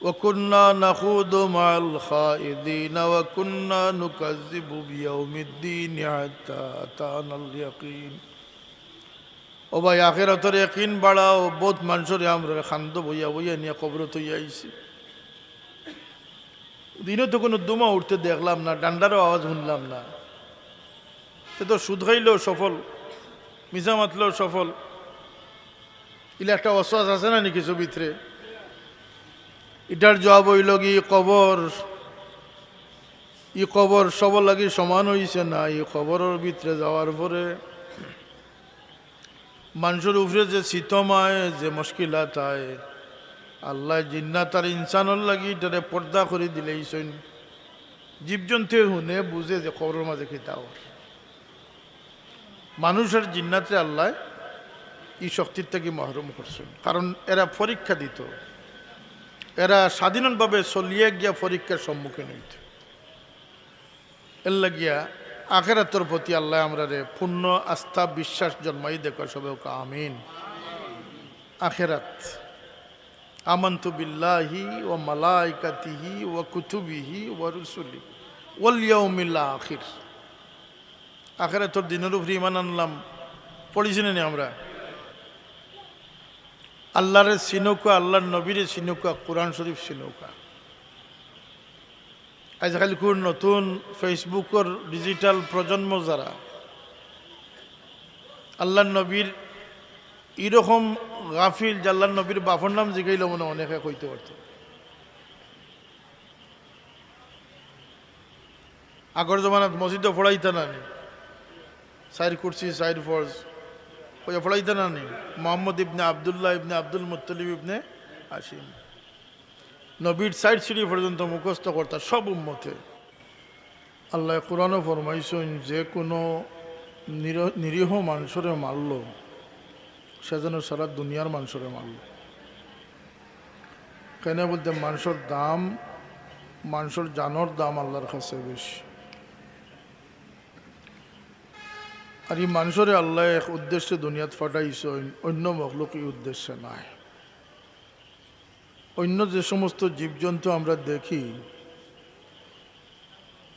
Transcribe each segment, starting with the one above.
وكنا نخوض مع الخائضين وكنا نكذب بيوم الدين حتى أتانا اليقين ও ভাই আখিরাতের ইয়াকিন বাড়াও বহুত মানুষের আমরা খান্দ বইয়া বইয়া নিয়ে কবর তৈয়া আইছি দিনও তো কোনো দুমা উঠতে দেখলাম না ডান্ডারও আওয়াজ শুনলাম না সে তো সুদ খাইলেও সফল মিশা মাতলেও সফল ইলে একটা অশ্বাস আছে না নাকি ভিতরে এটার জবাব হইল কি কবর সবর লাগি সমান হইছে না এই কবরের ভিতরে যাওয়ার পরে মানুষের উপরে যে শীতমায় যে মুশকিলাত আয় আল্লাহ জিন্নাত আর ইনসানের লাগি এটারে পর্দা করে দিলেই শোন জীবজন্তু শুনে বুঝে যে কবরের মাঝে খিতাও মানুষের জিন্নাতে আল্লাহ এই শক্তির থেকে মাহরুম করছেন কারণ এরা পরীক্ষা দিত এরা স্বাধীনভাবে চলিয়ে গিয়া পরীক্ষার সম্মুখীন হইত এর লাগিয়া আখিরাতের প্রতি আল্লাহ আমরা রে পূর্ণ আস্থা বিশ্বাস জন্মাই দেখো সবে আমিন আখিরাত আমানতু বিল্লাহি ওয়া মালাইকাতিহি ওয়া কুতুবিহি ওয়া রুসুলি ওয়াল ইয়াউমিল আখির আখিরাতের দিনের উপরে ঈমান আনলাম পড়িছি না আমরা আল্লাহর সিনৌকা আল্লাহর নবীর সিনৌকা কোরআন শরীফ সিনৌকা আজকাল কোন নতুন ফেসবুকের ডিজিটাল প্রজন্ম যারা আল্লাহর নবীর এরকম গাফিল যে আল্লাহর নবীর বাপর নাম জিগাইল মনে অনেকে কইতে পারত আগর জমানাত মসজিদে পড়াইতে না সাইর কুরসি সাইর ফরজ ওই পড়াইতে না নি মোহাম্মদ ইবনে আবদুল্লাহ ইবনে আব্দুল মুত্তালিব ইবনে হাশিম নবীর সাইড সিঁড়ি পর্যন্ত মুখস্থ করতা সব উম্মতে আল্লাহ কোরআনও ফরমাইছেন যে কোনো নিরীহ মানুষরে মারল সে যেন সারা দুনিয়ার মানুষরে মারল কেন বলতে মানুষের দাম মানুষের জানোর দাম আল্লাহর কাছে বেশি আর এই মানুষরে আল্লাহ এক উদ্দেশ্যে দুনিয়াত ফাটাইছে অন্য মখলুক এই উদ্দেশ্যে নাই অন্য যে সমস্ত জীবজন্তু আমরা দেখি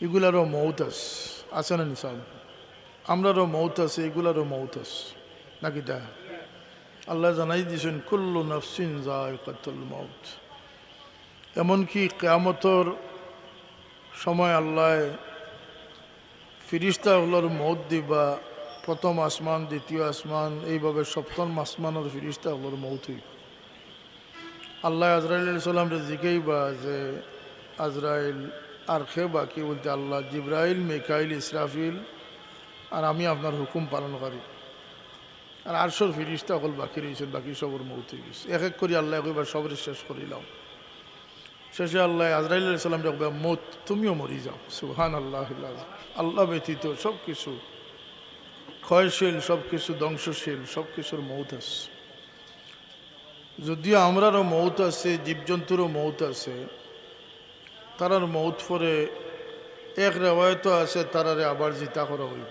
এগুলারও মৌত আছে না নিসাব আমরারও মৌত আছে এগুলারও মৌত আছে নাকি তা আল্লাহ জানাই দিয়েছেন কুল্লু নাফসিন যায়কাতুল মাউত এমনকি কিয়ামতের সময় আল্লাহ ফিরিস্তাগুলোর মৌত দিবা প্রথম আসমান দ্বিতীয় আসমান এইভাবে সপ্তম আসমানের ফিরিস্তাগুলোর মৌত হইব আল্লাহ আজরাইল সাল্লামরে জিজ্ঞাইবা যে আজরাইল আর খে বাকি বলতে আল্লাহ জিব্রাইল মিকাইল ইসরাফিল আর আমি আপনার হুকুম পালন করি আর আরশোর ফিরিস্তা হল বাকি রয়েছেন বাকি সবর মৌত হয়ে গেছে এক এক করি আল্লাহ একবার সবরে শেষ করিলাম শেষে আল্লাহ আজরাইল সাল্লাম রাখবে মৌত তুমিও মরি যাও সুবহান আল্লাহ আল্লাহ ব্যতীত সব কিছু ক্ষয়শীল সব কিছু ধ্বংসশীল সব কিছুর মৌত আছে যদিও আমরারও মৌত আছে জীবজন্তুরও মৌত আছে তারার মৌত পরে এক রেওয়ায়ত আছে তারারে আবার জিতা করা হইব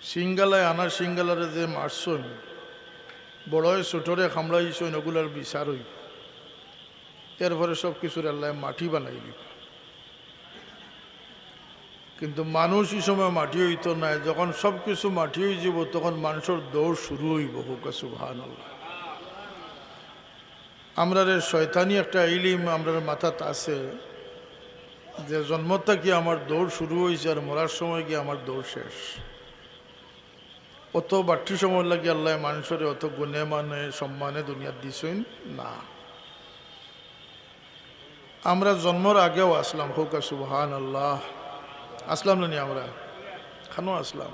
সিঙ্গালায় আনার সিঙ্গালারে যে মারছইন বড়য় ছোটরে খামড়াইছইন ওগুলার বিচার হইব এরপরে সব কিছুর আল্লাহ মাটি বানাই দিব কিন্তু মানুষ এই সময় মাটি হইত না যখন সব কিছু মাটি হয়ে যাব তখন মানুষের দৌড় শুরু হইব সুবহানাল্লাহ আমরা শয়তানি একটা ইলিম আমরা মাথাত আছে যে জন্মটা কি আমার দৌড় শুরু হয়েছে আর মরার সময় কি আমার দৌড় শেষ অত বাড়তি সময় লাগে আল্লাহ মানুষের অত গুণে মানে সম্মানে দুনিয়ার দিছেন না আমরা জন্মর আগেও আসলাম হোক সুবহানাল্লাহ আসলাম না নি আমরা খানো আসলাম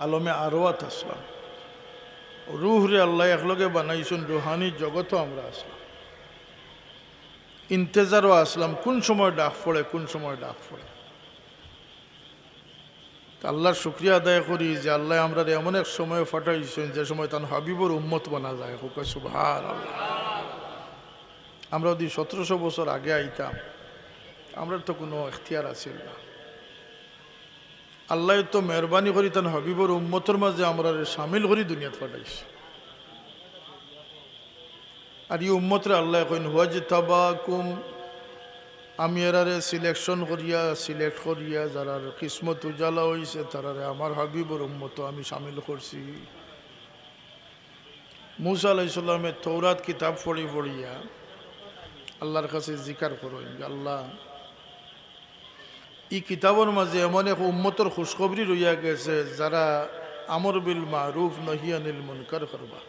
আলমে আরওয়াত আসলাম রুহ রে আল্লাহ একলগে বানাইছেন রুহানি জগতও আমরা আসলাম ইন্তেজারও আসলাম কোন সময় ডাক পড়ে কোন সময় ডাক পড়ে আল্লাহর শুকরিয়া আদায় করি যে আল্লাহ আমরা এমন এক সময় ফাটাইছেন যে সময় তার হাবিবর উম্মত বানা যায় হোক সুবহানাল্লাহ আমরা যদি 1700 বছর আগে আইতাম আমরা তো কোনো এখতিয়ার আছিল না আল্লাহ তো মেহরবানি করি তান হাবিবর উম্মতের মাঝে আমরা সামিল করি দুনিয়াত পাঠাইছে আর এই উম্মতরে আল্লাহ কইন হুয়াজ তাবাকুম, আমি এরারে সিলেক্ট করিয়া যারার কিসমত উজালা হয়েছে তারারে আমার হাবিবর উম্মত আমি সামিল করছি। মুসা আলাইহিস সালামের তৌরাত কিতাব পড়িয়া আল্লাহর কাছে জিকার করেন, আল্লাহ এই কিতাবের মাঝে এমন এক উম্মতর খুশখবরি রইয়া গেছে যারা আমর বিল মারুফ নহি আনিল মুনকার করবা,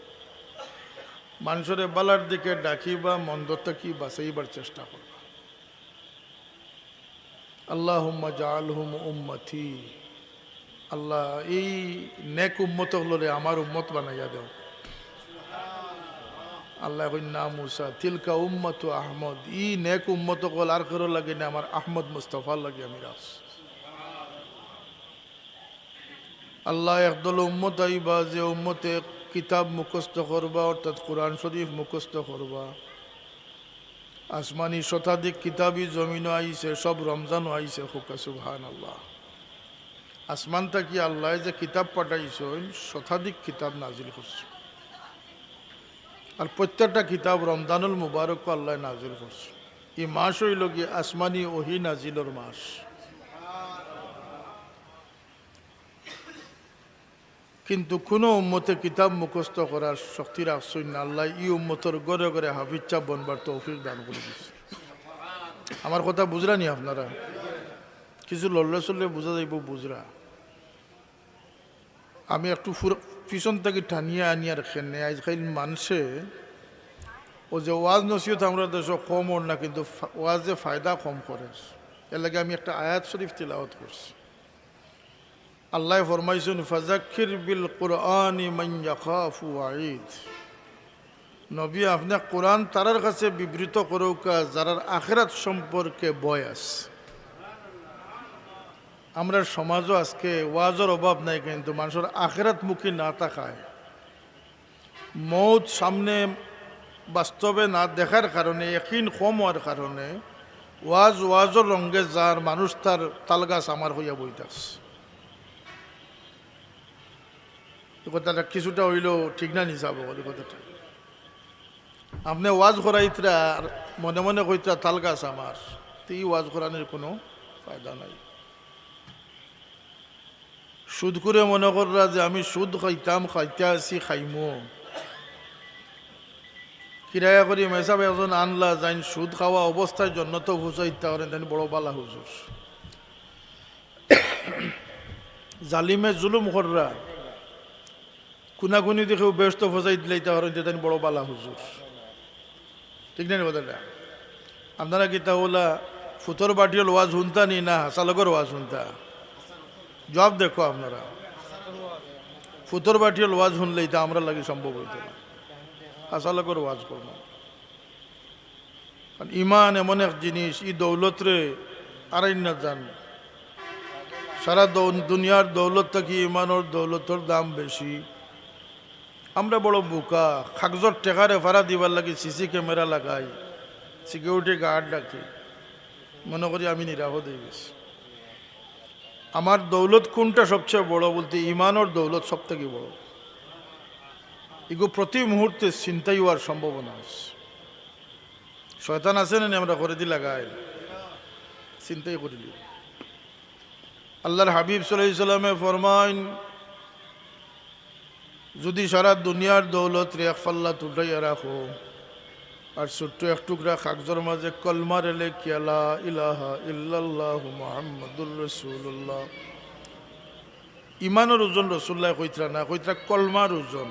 মানুষের বালার দিকে ডাকিবা, মন্দ থাকি বাঁচাইবার চেষ্টা করবা। আল্লাহুম্মা জাআলহুম উম্মতি, আল্লাহ এই নেক উম্মত হলরে আমার উম্মত বানাইয়া দেও। আল্লাহ কইনা মুসা তিলকা উম্মতু আহমদ, ই নেক উম্মত কল আর কারো লাগে না, আমার আহমদ মুস্তফার লাগে আমি রাস। আল্লাহ একদল উম্মত আইবা যে উম্মতে কিতাব মুখস্থ করবা, অর্থাৎ কোরআন শরীফ মুখস্থ করবা। আসমানি শতাধিক কিতাবই জমিনও আইছে, সব রমজানও আইছে। হুকা সুবহানাল্লাহ। আসমান থাকি আল্লাহ যে কিতাব পাঠাইছেন শতাধিক কিতাব নাজিল করছে, আর প্রত্যেকটা কিতাব রমজানুল মুবারক আল্লাহ নাজিল করছে। এই মাস হইল কি আসমানি ওহি নাজিলর মাস। কিন্তু কোনো উম্মতে কিতাব মুখস্থ করার শক্তি রাখছেন না। আল্লাহ ই উম্মতর গড়ে গড়ে হাফিজ চাপ বনবার তৌফিক দান করে দিচ্ছে। আমার কথা বুঝরা নি আপনারা? কিছু লড়লে চললে বোঝা যাইব বুঝরা। আমি একটু পিছন থেকে টানিয়া আনিয়া রেখে নেই। আজকাল মানুষে ও যে ওয়াজ নসিহত আমরা দেশ কম ওর না, কিন্তু ওয়াজে ফায়দা কম করে। এর লাগে আমি একটা আয়াত শরীফ তিলাওয়াত করছি। আল্লাহ ফরমাইছেন ফাযাক্কির বিল কুরআনি মান ইয়াখাফু ওয়াঈদ, নবী আপনি কোরআন তারার কাছে বিবৃত করুকা যারার আখিরাত সম্পর্কে ভয় আছে। আমরা সমাজও আজকে ওয়াজের অভাব নাই, কিন্তু মানুষের আখিরাত মুখী না থাকায়, মৌত সামনে বাস্তবে না দেখার কারণে, একিন কম হওয়ার কারণে ওয়াজের রঙ্গে যার মানুষ তার তালগাছ আমার হইয়া বইতাছে। কথাটা কিছুটা হইলেও ঠিক না নিসাব বলে কথাটা। আপনি ওয়াজ করাইতরা মনে মনে কইতরা তাল গাছ আমার, তো এই ওয়াজ করানোর কোনো ফায়দা নাই। সুদ করে মনে কররা যে আমি সুদ খাইতাম, খাইতে আসি, খাইমো। কিরায়া করি মেসাব একজন আনলা যাইন সুদ খাওয়া অবস্থার জন্য তো হুসাইতে পারেন, তেন বড় বালা হুজুর। জালিমে জুলুম কররা কুনাকুনি দেখেও ব্যস্ত ফসাই দিলাইতে পারেন, তেন বড় বালা হুজুর। ঠিক না কথাটা? আপনারা কি তাহলে ফুতর বাটিয়াল ওয়াজ শুনতা নি না হাসালগর ওয়াজ শুনতা? জবাব দেখো আপনারা। ফুতর বাটিয়াল ওয়াজ শুনলেই তা আমরা লাগে সম্ভব হইত না, হাসালগর ওয়াজ করব। কারণ ইমান এমন এক জিনিস, ই দৌলতরে আরাই না জান। সারা দুনিয়ার দৌলত থাকি ইমানোর দৌলতর দাম বেশি। আমরা বড় বোকা, কাগজর টেকারে ভাড়া দিবার লাগে সিসি ক্যামেরা লাগাই, সিকিউরিটি গার্ড ডাকি, মনে করি আমি নিরাপদ হয়ে গেছি। আমার দৌলত কোনটা সবচেয়ে বড় বলতে ইমানোর দৌলত সব থেকে বড়। এগুলো প্রতি মুহূর্তে চিন্তাই হওয়ার সম্ভাবনা আছে। শয়তান আছে না আমরা করে দি লাগাই চিন্তাই করিলি। আল্লাহর হাবিব সাল্লাল্লাহু আলাইহি সাল্লামে ফরমাইন, যদি সারা দুনিয়ার দৌলত রে এক ফাল্লা উঠাইয়া রাখো আর ছোট্ট এক টুকরা কাগজের মাঝে কলমা রেলে কিয়ালা ইলাহা ইল্লাল্লাহু মুহাম্মাদুর রাসূলুল্লাহ, ইমানের ওজন রসুল্লাহ কইতরা না, কইতরা কলমার ওজন।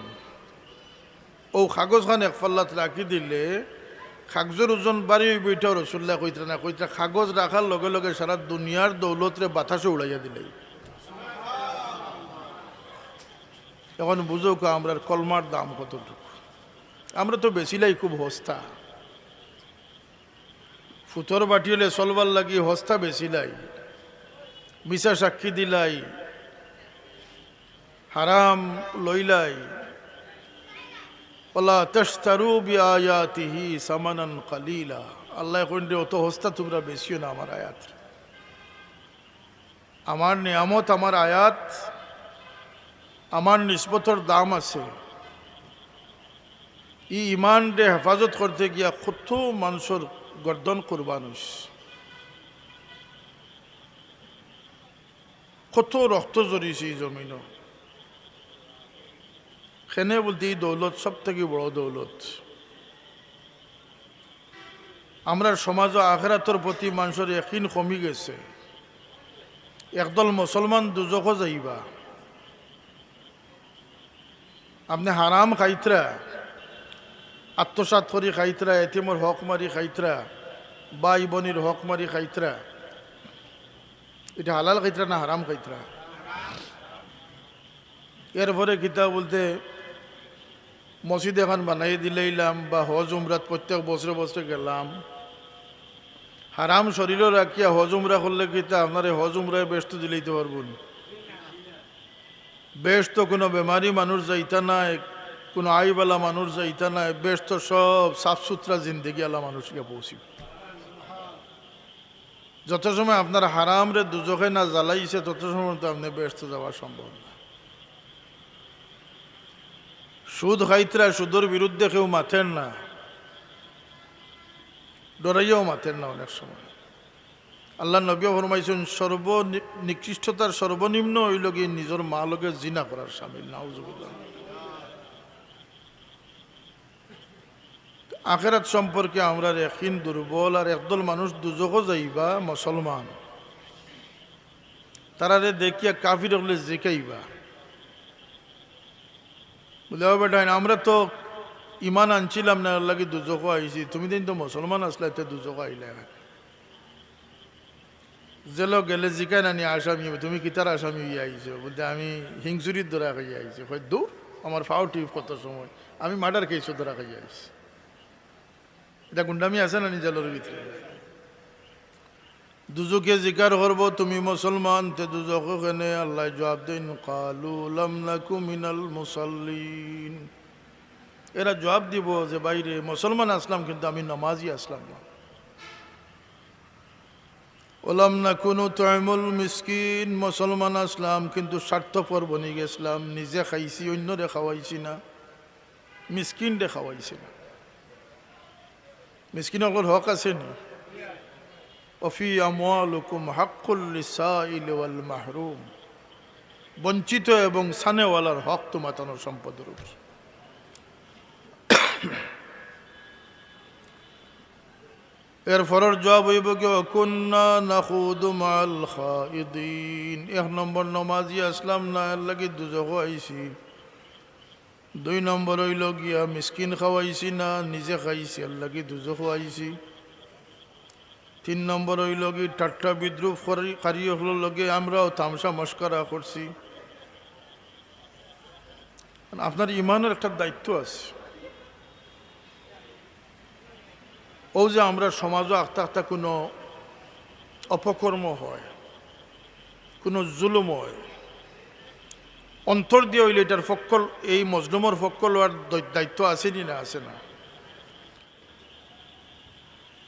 ও কাগজ খান এক ফাল্লাত রাখি দিলে কাগজের ওজন বাড়ি বইটাও রসুল্লাহ কইতরা না, কইতরা কাগজ রাখার লগে লগে সারা দুনিয়ার দৌলতরে বাতাসে উড়াইয়া দিলে। এখন বুঝো কা আমরা কলমার দাম কতটুকু। আমরা তো বেশিলাই খুব হস্তা, ফুতর বাটিলে চলবার লাগি হস্তা বেশিলাই, মিশা সাক্ষী দিলাই, হারাম লইলাই। ওলা তাশতারু বিআয়াতিহি সামানান কালিলা, আল্লাহ কইন্ডে অত হস্তা তোমরা বেশিও না আমার আয়াত। আমার নিয়ামত, আমার আয়াত, আমার নিসবতর দাম আছে। ই ইমান রে হেফাজত করতে গিয়া কত মানুষের গর্দন কুরবান হইছে, কত রক্ত জড়িয়েছে এই জমিন। সেনে বলতে এই দৌলত সব থেকে বড় দৌলত। আমরা সমাজ ও আখিরাতের প্রতি মানুষের ইয়াকিন কমি গেছে। একদল মুসলমান দুজখও যাইবা, আপনি হারাম খাইতরা, আত্মসাৎ করি খাইতরা, এতিমর হক মারি খাইতরা, বাই বনির হক মারি খাইতরা, এটা হালাল খাইতরা না হারাম খাইতরা? এরপরে কিতাব বলতে মসজিদ এখন বানাই দিলাম বা হজ উমরাত প্রত্যেক বছরে বছরে গেলাম, হারাম শরীরও রাখিয়া হজ উমরা করলে কিতা আপনার হজ উমরায় ব্যস্ত দিলেইতে পারবেন? বেশ তো কোনো বেমারি মানুষ যাইতা নাই, কোনো আইবালা মানুষ যাইতা নাই, বেশ তো সব সাফ সুতরা জিন্দগি আলা মানুষকে পৌঁছিব। যত সময় আপনার হারাম রে দুজখে না জ্বালাইছে তত সময় তো আপনি ব্যস্ত যাওয়া সম্ভব না। সুদ খাইতরা, সুদের বিরুদ্ধে কেউ মাথেন না, ডরাইয়াও মাথেন না অনেক সময়। আল্লাহ নবী ফরমাইছেন নিকৃষ্টতার সর্বনিম্ন হইল গিয়ে নিজের মা লোকে জিনা করার শামিল। নাউজুবিল্লাহ। আখিরাত সম্পর্কে আমরা ইয়াকিন দুর্বল। আর একদল মানুষ দুজখও যাইবা মুসলমান, তারারে দেখিয়া কাফির হলে জিকাইবা, বলে ও বেটা আমরা তো ইমান আনছিলাম না, আল্লাহ কি দুজখও আইছি, তুমি দিন তো মুসলমান আসলে এতে দুজখও আইলে। জেলো গেলে জিকাই নানি আসামি, তুমি কিতার আসামি হইয়া আইছো? বলতে আমি হিংসুরির ধরা খাইয়া আইছি। হয় দূর, আমার ফাও টিপ কত সময়, আমি মার্ডার কেসও ধরা খাইয়া আইছি। এটা গুন্ডামি আছে না নিজের ভিতরে? দুজকে জিকার করবো তুমি মুসলমান, তে দুজকে কেনে? আল্লাহ জবাব দেন কালু লাম নাকু মিনাল মুসাল্লিন। এরা জবাব দিব যে বাইরে মুসলমান আসলাম কিন্তু আমি নামাজি আসলাম না। ওলাম নাকু নুতইমুল মিসকিন, মুসলমান আসলাম কিন্তু স্বার্থপর বনি গেছিলাম, নিজে খাইছি অন্যরে খাওয়াইছি না, মিসকিন রে খাওয়াইছি না। মিসকিনের হক আছে নি? ওফি আমওয়ালুকুম হাক্কুল লিসাইল ওয়াল মাহরুম, বঞ্চিত এবং সানেওয়ালার হক তোমার সম্পদের উপর। এর ফরর জবাব হইব কি কুন্না নাখুদু মাল খাইদিন। এক নম্বর নমাজি আসলাম না, এর লাগি দুজখ আইছি। দুই নম্বর হইল গিয়া মিসকিন খাওয়াইছি না, নিজে খাইছি, এর লাগি দুজখ আইছি। তিন নম্বর হইল কি ঠাট্টা বিদ্রুপ কারিও হল লগে আমরাও তামসা মস্করা করছি। আপনার ইমানের একটা দায়িত্ব আছে। ও যে আমরা সমাজও আখতা আখতা কোনো অপকর্ম হয়, কোনো জুলুম হয়, অন্তর দিয়ে হইলে এটার ফক্কল, এই মজলুমর ফক্কল হওয়ার দায়িত্ব আসেনি না? আছে না?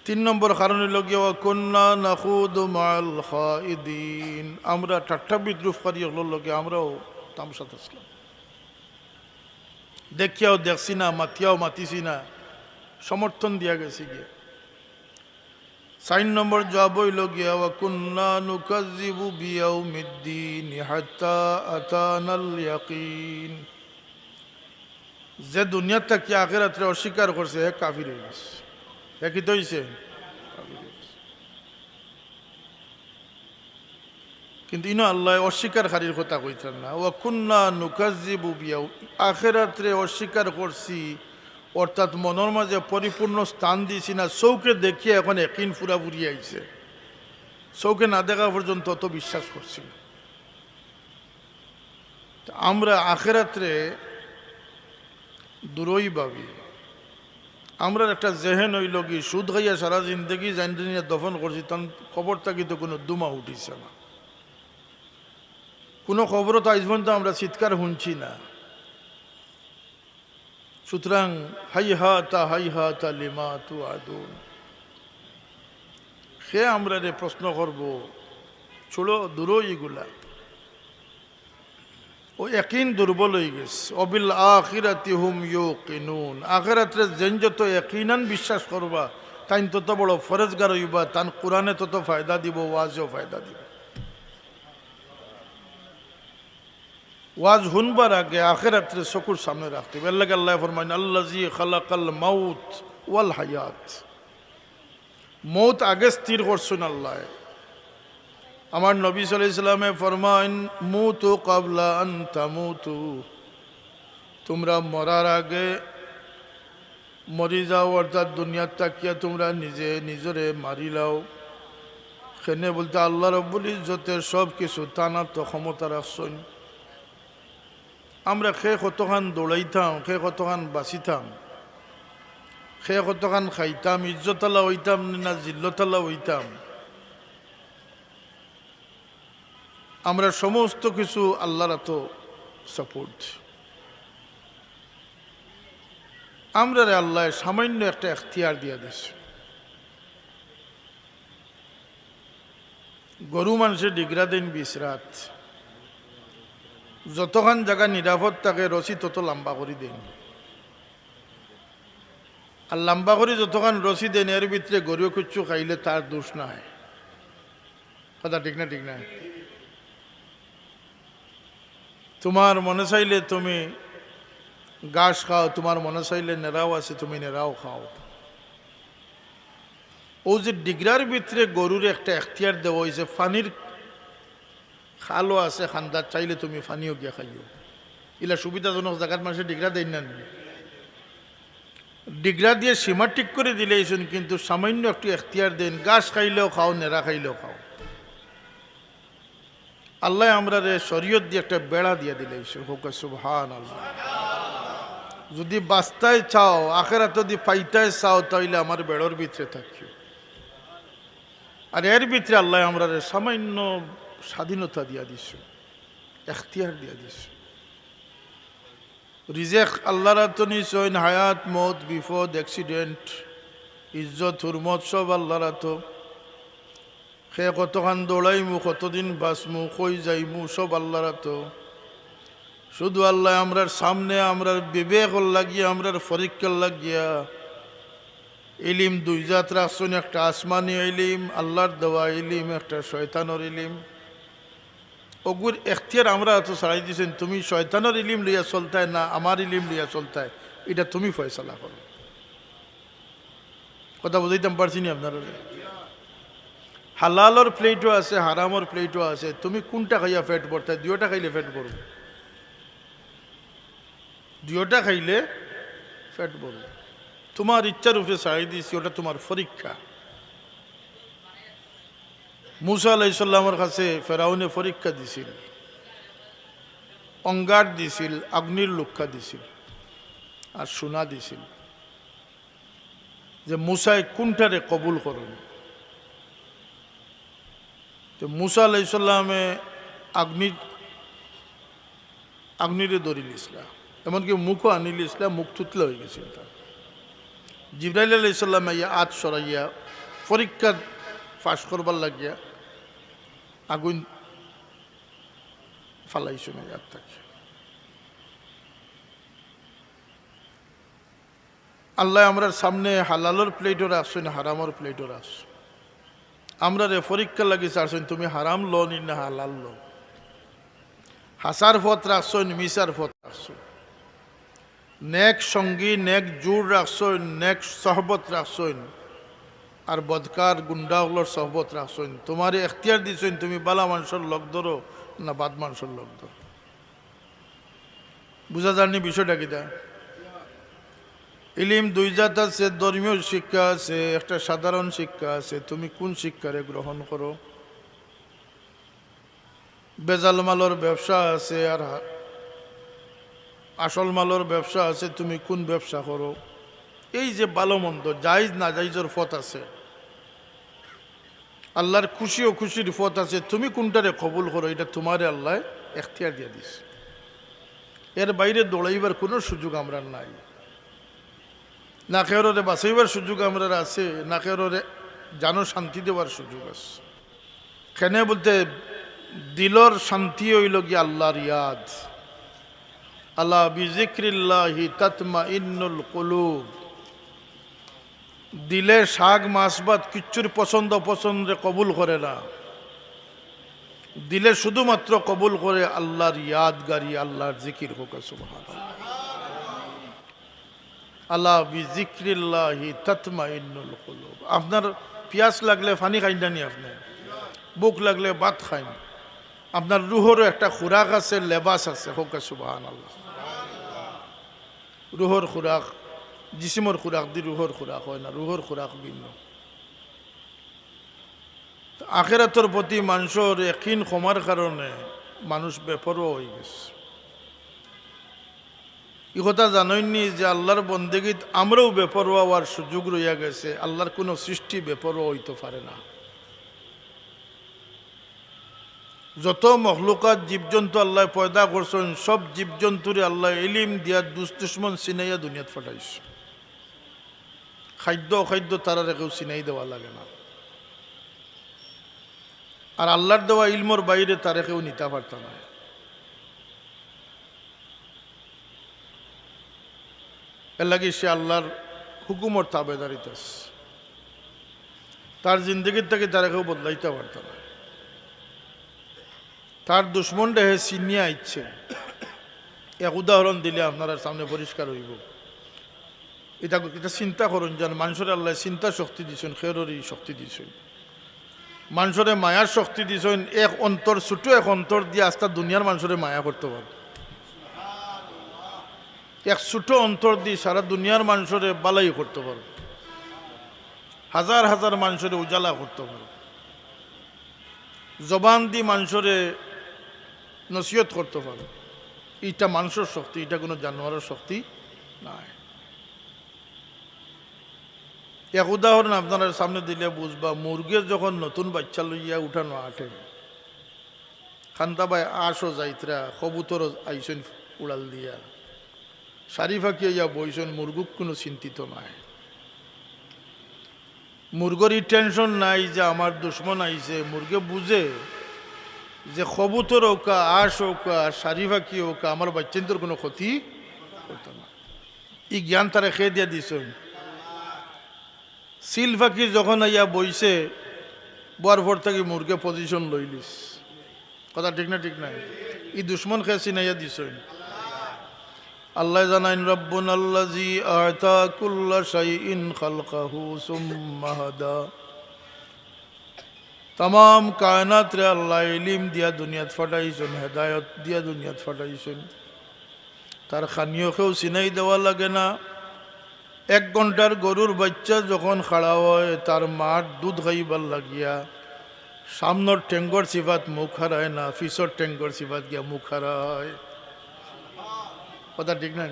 তিন নম্বর কারণ হইল গিয়ে কুন্না নাখুদু মাল খাইদিন, আমরা ঠাট্টা বিদ্রুপকারী হল লগে আমরাও তামসাত আসলাম, দেখিয়াও দেখছি না, মাতিয়াও মাতিছি না, সমর্থন দিয়া গেছি গিয়ে। 4 নম্বর জবাব হইল গিয়া কুন্না নুকাজ্জিবু বিয়াউমিদ্দিন হাত্তা আতানাল ইয়াকিন, যে দুনিয়ার থেকে আখিরাতে অস্বীকার করছে হে কাফির হয়ে গেছে। হে কি হইছে? কিন্তু ইনো আল্লাহ অস্বীকারীর কথা কইতেন না। ওয়া কুন্না নুকাজ্জিবু বিয়াউ, আখিরাতে অস্বীকার করছি অর্থাৎ মনের মাঝে পরিপূর্ণ স্থান দিছি না, চৌকে দেখিয়ে এখন একিন পুরাপুরি আইছে, চৌকে না দেখা পর্যন্ত অত বিশ্বাস করছি। আমরা আখিরাতে দূরই ভাবি। আমরা একটা জেহেন হইল কি সুদ খাইয়া সারা জিন্দগি জানিয়ে দফন করছি, তখন খবর থাকি তো কোনো দুমা উঠিছে না, কোনো খবরও তো আজ পর্যন্ত আমরা চিৎকার শুনছি না। সুতরাং হাইহাতা লিমা তুআদুন, সে আমরা রে প্রশ্ন করব, ছোড়ো দূরও এগুলা। ও ইয়াকিন দুর্বল হয়ে গেছে। অবিল আখিরাতি হুম ইউকিনুন, আখিরাতে যেন যত ইয়াকিনান বিশ্বাস করবা তাই তত বড় ফরজগার হইবা, তান কোরআনে তত ফায়দা দিব, ওয়াজেও ফায়দা দিব। ওয়াজ শুনবার আগে আখিরাতে চকুর সামনে রাখতে হবে। আল্লাহ আল্লাহ ফরমাইন আল্লাযী খালাকাল মাউত ওয়াল হায়াত, মৌত আগে স্থির করছেন আল্লাহ। আমার নবী সাল্লাল্লাহু আলাইহি ওয়াসাল্লামে ফরমাইন মুতু ক্বাবলা আন তামুতু, তোমরা মরার আগে মরি যাও, অর্থাৎ দুনিয়ার তাকিয়া তোমরা নিজে নিজরে মারি লাও। সেনে বলতে আল্লাহ রব্বুল ইজ্জতের সব কিছু টানার তো ক্ষমতা রাখছেন। আমরা খে কতখান দৌড়াইতাম, খে কতখান বাঁচিতাম, খে কতখান খাইতাম, ইজ্জতালা হইতাম না জিল্লতালা হইতাম, আমরা সমস্ত কিছু আল্লাহর এত সাপোর্ট। আমরা রে আল্লাহ সামান্য একটা এখতিয়ার দিয়া দিছে। গরু মানুষের ডিগরা দিন 20 রাত, যতখান জায়গা নিরাপদ থাকে রশি তত লম্বা করে দেন, আর লম্বা করে যতখান রশি দেন এর ভিতরে গরু কুচ্ছু খাইলে তার দোষ নাই। কথা ঠিক না? ঠিক না? তোমার মনে চাইলে তুমি ঘাস খাও, তোমার মনে চাইলে নেড়াও আছে তুমি নেড়াও খাও। ও যে ডিগরার ভিতরে গরুর একটা এখতিয়ার দেওয়া হয়েছে, পানির খালও আছে, খান্দার চাইলে তুমি পানিও গিয়া খাইও। ইলা সুবিধাজনক জায়গার মানুষের ডিগরা দেন না, ডিগরা দিয়ে সীমা ঠিক করে দিলেইছেন, কিন্তু সামান্য একটু এখতিয়ার দেন, ঘাস খাইলেও খাও, নেড়া খাইলেও খাও। আল্লাহ আমরা রে শরীয়ত দিয়ে একটা বেড়া দিয়ে দিলেইছে। হোক সুবহানাল্লাহ। যদি বাস্তায় চাও, আখেরাত যদি পাইতায় চাও, তাইলে আমার বেড়ার ভিতরে থাকিও। আর এর ভিতরে আল্লাহ আমরা সামান্য স্বাধীনতা দিয়া দিস, এখতিয়ার দিয়া দিস। রিজেক আল্লাহ রাতনি সইন, হায়াত মত বিপদ অ্যাক্সিডেন্ট ইজ্জত হুরমত সব আল্লাহ রাত। সে কতখান দৌড়াইমু, কতদিন বাঁচমু, কই যাইমু সব আল্লাহ রাত। শুধু আল্লাহ আমরার সামনে আমরার বিবেক লাগিয়া, আমরার পরীক্ষা লাগিয়া ইলিম দুই জাত রাখছেন, একটা আসমানি ইলিম আল্লাহর দেওয়া ইলিম, একটা শয়তানের ইলিম। ওগুর এখতিয়ার আমরা এত ছাড়াই দিয়েছেন, তুমি শয়তানের ইলিম লইয়া চলতায় না আমার ইলিম লইয়া চলতায়, এটা তুমি ফয়সালা করো। কথা বুঝাইতাম পারছি নি আপনারা? হালালর প্লেটও আছে, হারামর প্লেটও আছে, তুমি কোনটা খাইয়া ফেট ভরতায়? দুইটা খাইলে ফেট ভরো, দুইটা খাইলে ফেট ভরো। তোমার ইচ্ছার উপরে ছাড়াই দিয়েছি, ওটা তোমার পরীক্ষা। মুসা আলাইহিস সালামের কাছে ফেরাউনে পরীক্ষা দিছিল, অঙ্গার দিছিল, অগ্নির লক্ষা দিছিল, আর সোনা দিছিল যে মুসায় কোনটারে কবুল করুন। তো মুসা আলাইহিস সালামে আগ্নিরে ধরিল ইসলাম, এমনকি মুখও আনিল ইসলাম, মুখ থুতলে হয়ে গেছিল তার। জিবরাইল আলাইহিস সালাম আজ সরাইয়া পরীক্ষা ফাঁস করবার লাগিয়া আগুন ফালাইছো না ইয়ার থাকে। আল্লাহ আমরার সামনে হালালর প্লেটও রাখছেন, হারামর প্লেটও রাখছ। আমরা রে পরীক্ষা লাগি চাচ্ছেন, তুমি হারাম লো নি না হালাল লো। হাসার পথ রাখছেন, মিসার পথ রাখছেন, নেক সঙ্গী নেক জুড় রাখছেন, নেক সহবত রাখছেন, আর বদকার গুন্ডাগুলোর সহবত রাখছেন। তোমার এখতিয়ার দিচ্ছেন, তুমি বালা মানুষের লোক ধরো না বাদ মানুষের লোক ধরো। বুঝা যাননি বিষয়টা কিটা? ইলিম দুই জাত আছে, ধর্মীয় শিক্ষা আছে, একটা সাধারণ শিক্ষা আছে। তুমি কোন শিক্ষারে গ্রহণ করো? বেজাল মালর ব্যবসা আছে আর আসল মালর ব্যবসা আছে, তুমি কোন ব্যবসা করো? এই যে ভালো মন্দ জায়েজ না জায়েজের পথ আছে, আল্লাহর খুশি ও খুশির পথ আছে, তুমি কোনটারে কবুল করো এটা তোমারে আল্লাহ এখতিয়ার দিয়ে দিস। এর বাইরে দৌড়াইবার কোনো সুযোগ আমরা নাই, না কেউরে বাঁচাইবার সুযোগ আমরা আছে, না কেউরে জানো শান্তি দেওয়ার সুযোগ আছে। কেন বলতে দিলর শান্তি হইল গিয়ে আল্লাহর ইয়াদ, আলা বিযিক্রিল্লাহি তাতমাইন্নুল কুলুব। দিলে শাক মাছবাদ কিচ্ছুর পছন্দে কবুল করে না, দিলে শুধুমাত্র কবুল করে আল্লাহর ইয়াদগারি, আল্লাহর জিকির হোক। সুবহানাল্লাহ। আলা বিযিক্রিল্লাহি তাতমাইন্নুল কুলুব। আপনার পিয়াস লাগলে পানি খাইন না, আপনি বুক লাগলে ভাত খাইন। আপনার রুহরও একটা খুরাক আছে, লেবাস আছে, হোক সুবহানাল্লাহ। রুহর খুরাক, জিসিমর খুরাক দি রুহর খুরাক হয় না, রুহর খুরাক ভিন্ন। আখিরাতের প্রতি মানুষের একদিন ক্ষমার কারণে মানুষ বেপরোয়া হয়ে গেছে। এই কথা জানেননি যে আল্লাহর বন্দেগীত আমরাও বেপরোয়া হওয়ার সুযোগ রইয়া গেছে। আল্লাহর কোনো সৃষ্টি বেপরোয়া হইতে পারে না। যত মখলুকাত জীবজন্তু আল্লাহ পয়দা করছেন, সব জীবজন্তুরে আল্লাহ ইলিম দিয়া দুশ্মন চিনাইয়া দুনিয়াত ফাটাইছে। খাদ্য অখাদ্য তারা কেউ চিনাই দেওয়া লাগে না। আর আল্লাহর দেওয়া ইলমর বাইরে তারা কেউ নিতে পারত না। এর লাগে সে আল্লাহর হুকুমর তাবেদারিতে আছে। তার জিন্দগির থেকে তারা কেউ বদলাইতে পারত না। তার দুশ্মনটা হে চিনিয়া ইচ্ছে। এক উদাহরণ দিলে আপনার সামনে পরিষ্কার হইব। এটা চিন্তা করুন, যেন মানুষের আল্লাহ চিন্তা শক্তি দিছেন, খেররি শক্তি দিছেন, মানুষরে মায়ার শক্তি দিছেন। এক অন্তর, ছোট এক অন্তর দিয়ে আস্তা দুনিয়ার মানুষরে মায়া করতে পারে। এক ছোট অন্তর দিয়ে সারা দুনিয়ার মানুষরে বালাই করতে পারে, হাজার হাজার মানুষরে উজালা করতে পারে। জবান দিয়ে মানুষরে নসিহত করতে পারে। এটা মানুষের শক্তি, এটা কোনো জানোয়ারের শক্তি নাই। এক উদাহরণ আপনারা সামনে দিলে বুঝবা। মুরগির যখন নতুন বাচ্চা লইয়া উঠানো আঠে, খান্তা ভাই আশো যাইতরা কবুতর আইসেন উড়াল দিয়া, সারি ফাঁকি ইয়া বইছেন। মুরগুক কোনো চিন্তিত নাই, মুরগরই টেনশন নাই যে আমার দুশ্মন আইছে। মুরগে বুঝে যে কবুতর হোকা, আশ হোকা, সারি ফাঁকি হোকা, আমার বাচ্চাদের কোনো ক্ষতি করতো না। এই জ্ঞান তারা খেয়ে দিয়া দিছেন। সিল ফাঁকি যখন আইয়া বইছে, বর ভর থেকে মুরগে পজিশন লইলিস। কথা ঠিক না? ঠিক নাই? এই দুশ্মন খেয়ে চিনাইয়া দিছেন। আল্লাহ জানাইন, রব্বুনাল্লাযী আ'তা কুল্লা শাইইন খালকাহু সুম্মা হাদা। तमाम कायनात रे अल्लाह इलिम दिया दुनियात फटाइছেন, হেদায়েত দিয়া দুনিয়াত ফাটাইছেন। তার খানিয়কেও চিনাই দেওয়া লাগে না। 1 ঘন্টার গরুর বাচ্চা যখন খাড়া হয়, তার মার দুধ খাইবার লাগিয়া সামনের টেঙ্গর সিফাত মুখ হারায় না, পিছর টেঙ্গর সিফাত গিয়া মুখ হারায়। কথা ঠিক না?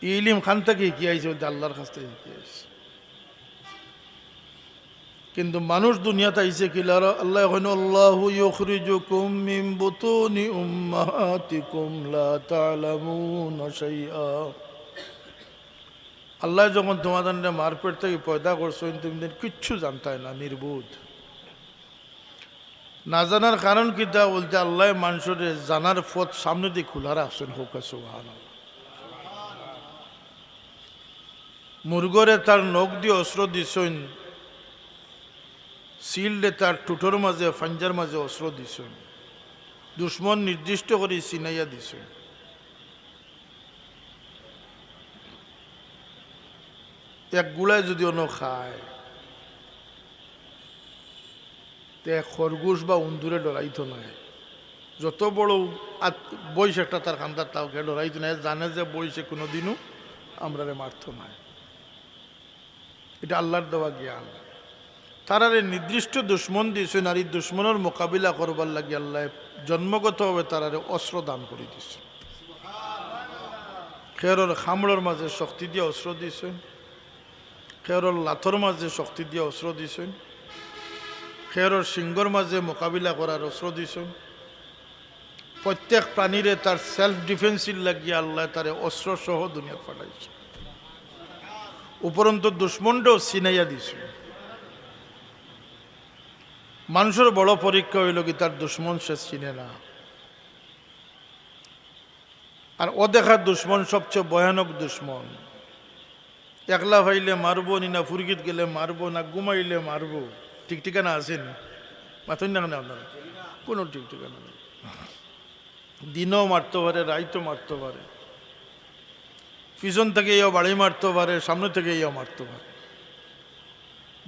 ইলিম খান থেকে কি আইছে? আল্লাহর কাছ থেকে কি আইছে। কিন্তু মানুষ দুনিয়াতে আইছে কি? আল্লাহ কইন, আল্লাহু ইউখরিজুকুম মিন বুতুনি উম্মাহাতিকুম লা তা'লামুনা শাইআ। আল্লাহ যখন তোমাদের মারপেট থেকে পয়দা করছেন, তুমি কিচ্ছু জানতাই না, নির্বোধ। না জানার কারণ কি? তা বলতে আল্লাহ মানুষের জানার পথ সামনে দিয়ে খোলা রাখছেন। হোক সুবহানাল্লাহ। মুরগরে তার নখ দিয়ে অস্ত্র দিছেন, সিলডে তার টুটোর মাঝে, ফাঞ্জার মাঝে অস্ত্র দিছেন। দুশ্মন নির্দিষ্ট করে চিনাইয়া দিছেন। এক গুলায় যদি অন্য খায়, তে খরগোশ বা উন্দুরে ডরাইতো নাই। যত বড় বয়স একটা তার খান্দার, তাও কে ডরাইতো নাই। জানে যে বয়সে কোনোদিনও আমরা মারত নাই। এটা আল্লাহর দেওয়া জ্ঞান। তারারে নির্দিষ্ট দুশ্মন দিয়েছেন, আর এই দুশ্মনের মোকাবিলা করবার লাগে আল্লাহ জন্মগতভাবে তারারে অস্ত্র দান করে দিয়েছেন। খেরর খামড়ের মাঝে শক্তি দিয়ে অস্ত্র দিয়েছেন, খেরর লাথর মাঝে শক্তি দিয়ে অস্ত্র দিয়েছেন, খেরর সিংহর মাঝে মোকাবিলা করার অস্ত্র দিয়েছেন। প্রত্যেক প্রাণীরে তার সেলফ ডিফেন্সির লাগিয়ে আল্লাহ তারে অস্ত্র সহ দুনিয়া পাঠাইছে। উপরন্ত দুশ্মনটাও চিনাইয়া দিয়েছে। মানুষের বড় পরীক্ষা হইল কি? তার দুশ্মন সে চিনে না। আর অদেখা দুশ্মন সবচেয়ে ভয়ানক দুশ্মন। একলা ভাইলে মারবো না ফুরগিত গেলে মারবো না ঘুমাইলে মারবো, ঠিক ঠিকানা আছেন মাথুন না কেন আপনারা? কোনো ঠিক ঠিকানা নেই। দিনও মারতে পারে, রাইতও মারতে পারে, পিছন থেকে ইয়া বাড়ি মারতে পারে, সামনে থেকে ইয়া মারতে পারে।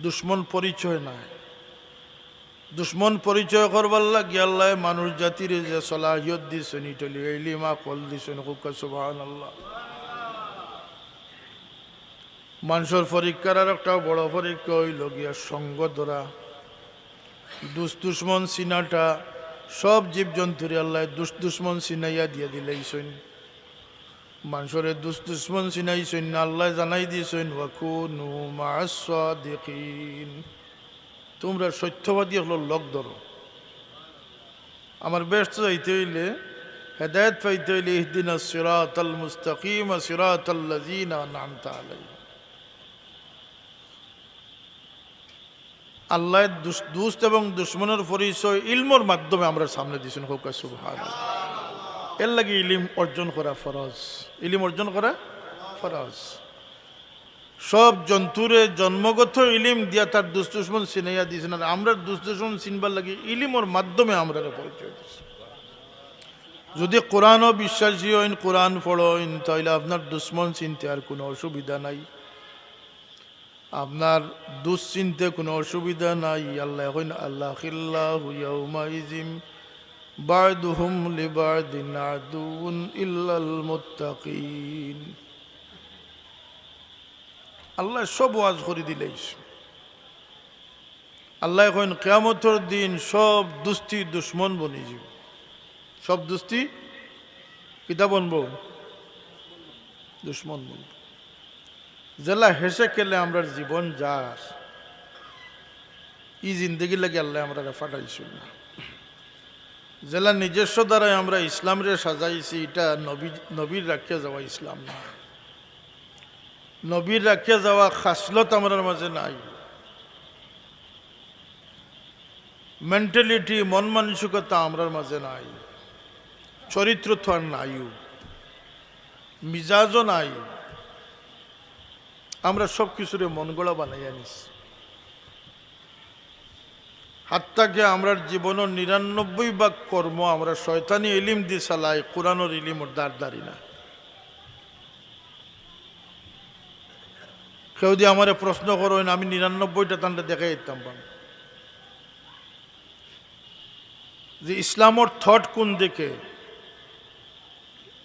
দুশ্মন পরিচয় নাই। দুশ্মন পরিচয় করবার লাগে আল্লাহ মানুষ জাতির যে সলাহিয়ত দিছেন, ইটলি ইলিমা কল দিছেন, সুবহানাল্লাহ। মানুষের পরীক্ষার আর একটা বড় পরীক্ষা হইল গিয়া সঙ্গ ধরা, দুশ্মন চিনাটা। সব জীবজন্তুরে আল্লাহ দুশ্মন চিনাইয়া দিয়ে দিলেইছেন। মানুষের দুশ্মন চিনাইছেন না, আল্লাহ জানাই দিয়েছেন ওয়াকুনু মা'আস সাদিকিন, তোমরা সত্যবাদী হলো লগ ধরো। আমার ব্যস্ত যাইতে হইলে, হেদায়েত পাইতে হইলে ইহদিনাস সিরাতাল মুস্তাকিম সিরাতাল্লাযীনা আন'আমতা আলাইহিম। আল্লাহ দুষ্ট এবং দুশ্মনের পরিচয় ইলমের মাধ্যমে আমরা সামনে দিয়েছেন। সুবহানাল্লাহ। এর লাগে ইলিম অর্জন করা ফরজ, ইলিম অর্জন করা ফরজ। সব জন্তুরে জন্মগত ইলিম দিয়া তার দুশ্মন চিনাইয়া দিয়েছেন, আর আমরা দুশ্মন চিনবার লাগে ইলিমের মাধ্যমে আমরা পরিচয় দিচ্ছি। যদি কোরআনও বিশ্বাসী হইন, কোরআন পড়েন, তাহলে আপনার দুশ্মন চিনতে আর কোনো অসুবিধা নাই, আপনার দুশ্চিন্তে কোনো অসুবিধা নাই। আল্লাহ হইন আল্লাহিল্লাহু ইয়াউমাইযিন বা'দুহুম লিবা'দিন আদুউন ইল্লাল মুত্তাকিন। আল্লাহ সব ওয়াজ করে দিলেই। আল্লাহ কইন কিয়ামতের দিন সব দুস্তি দুশ্মন বনি যাব, সব দুস্তি কিতা বনবো? দুশ্মন বনবো। জেলা হেসে খেলে আমরা জীবন যার ই জিন্দগি লাগে আল্লাহ আমরা ফাটাইছিল না। জেলা নিজস্ব দ্বারাই আমরা ইসলাম রে সাজাইছি, এটা নবীর রাখিয়া যাওয়া ইসলাম না। নবীর রাখিয়া যাওয়া খাসলত আমার মাঝে নাই। মেন্টালিটি, মন মানসিকতা আমরার মাঝে নাই। চরিত্র তো আর নাই, মিজাজও নাই। আমরা সব কিছুরে মন গড়া বানাইয়া নিছি। হাত্তাকে আমরা জীবনের ৯৯ কর্ম আমরা শয়তানি ইলিম দিয়ে চালাই, কোরআনের ইলিমর দাঁড়ি না। কেউ দিয়ে আমার প্রশ্ন করেন, আমি ৯৯টা তান্ডা দেখাই দিতাম যে ইসলামর থট কোন দিকে,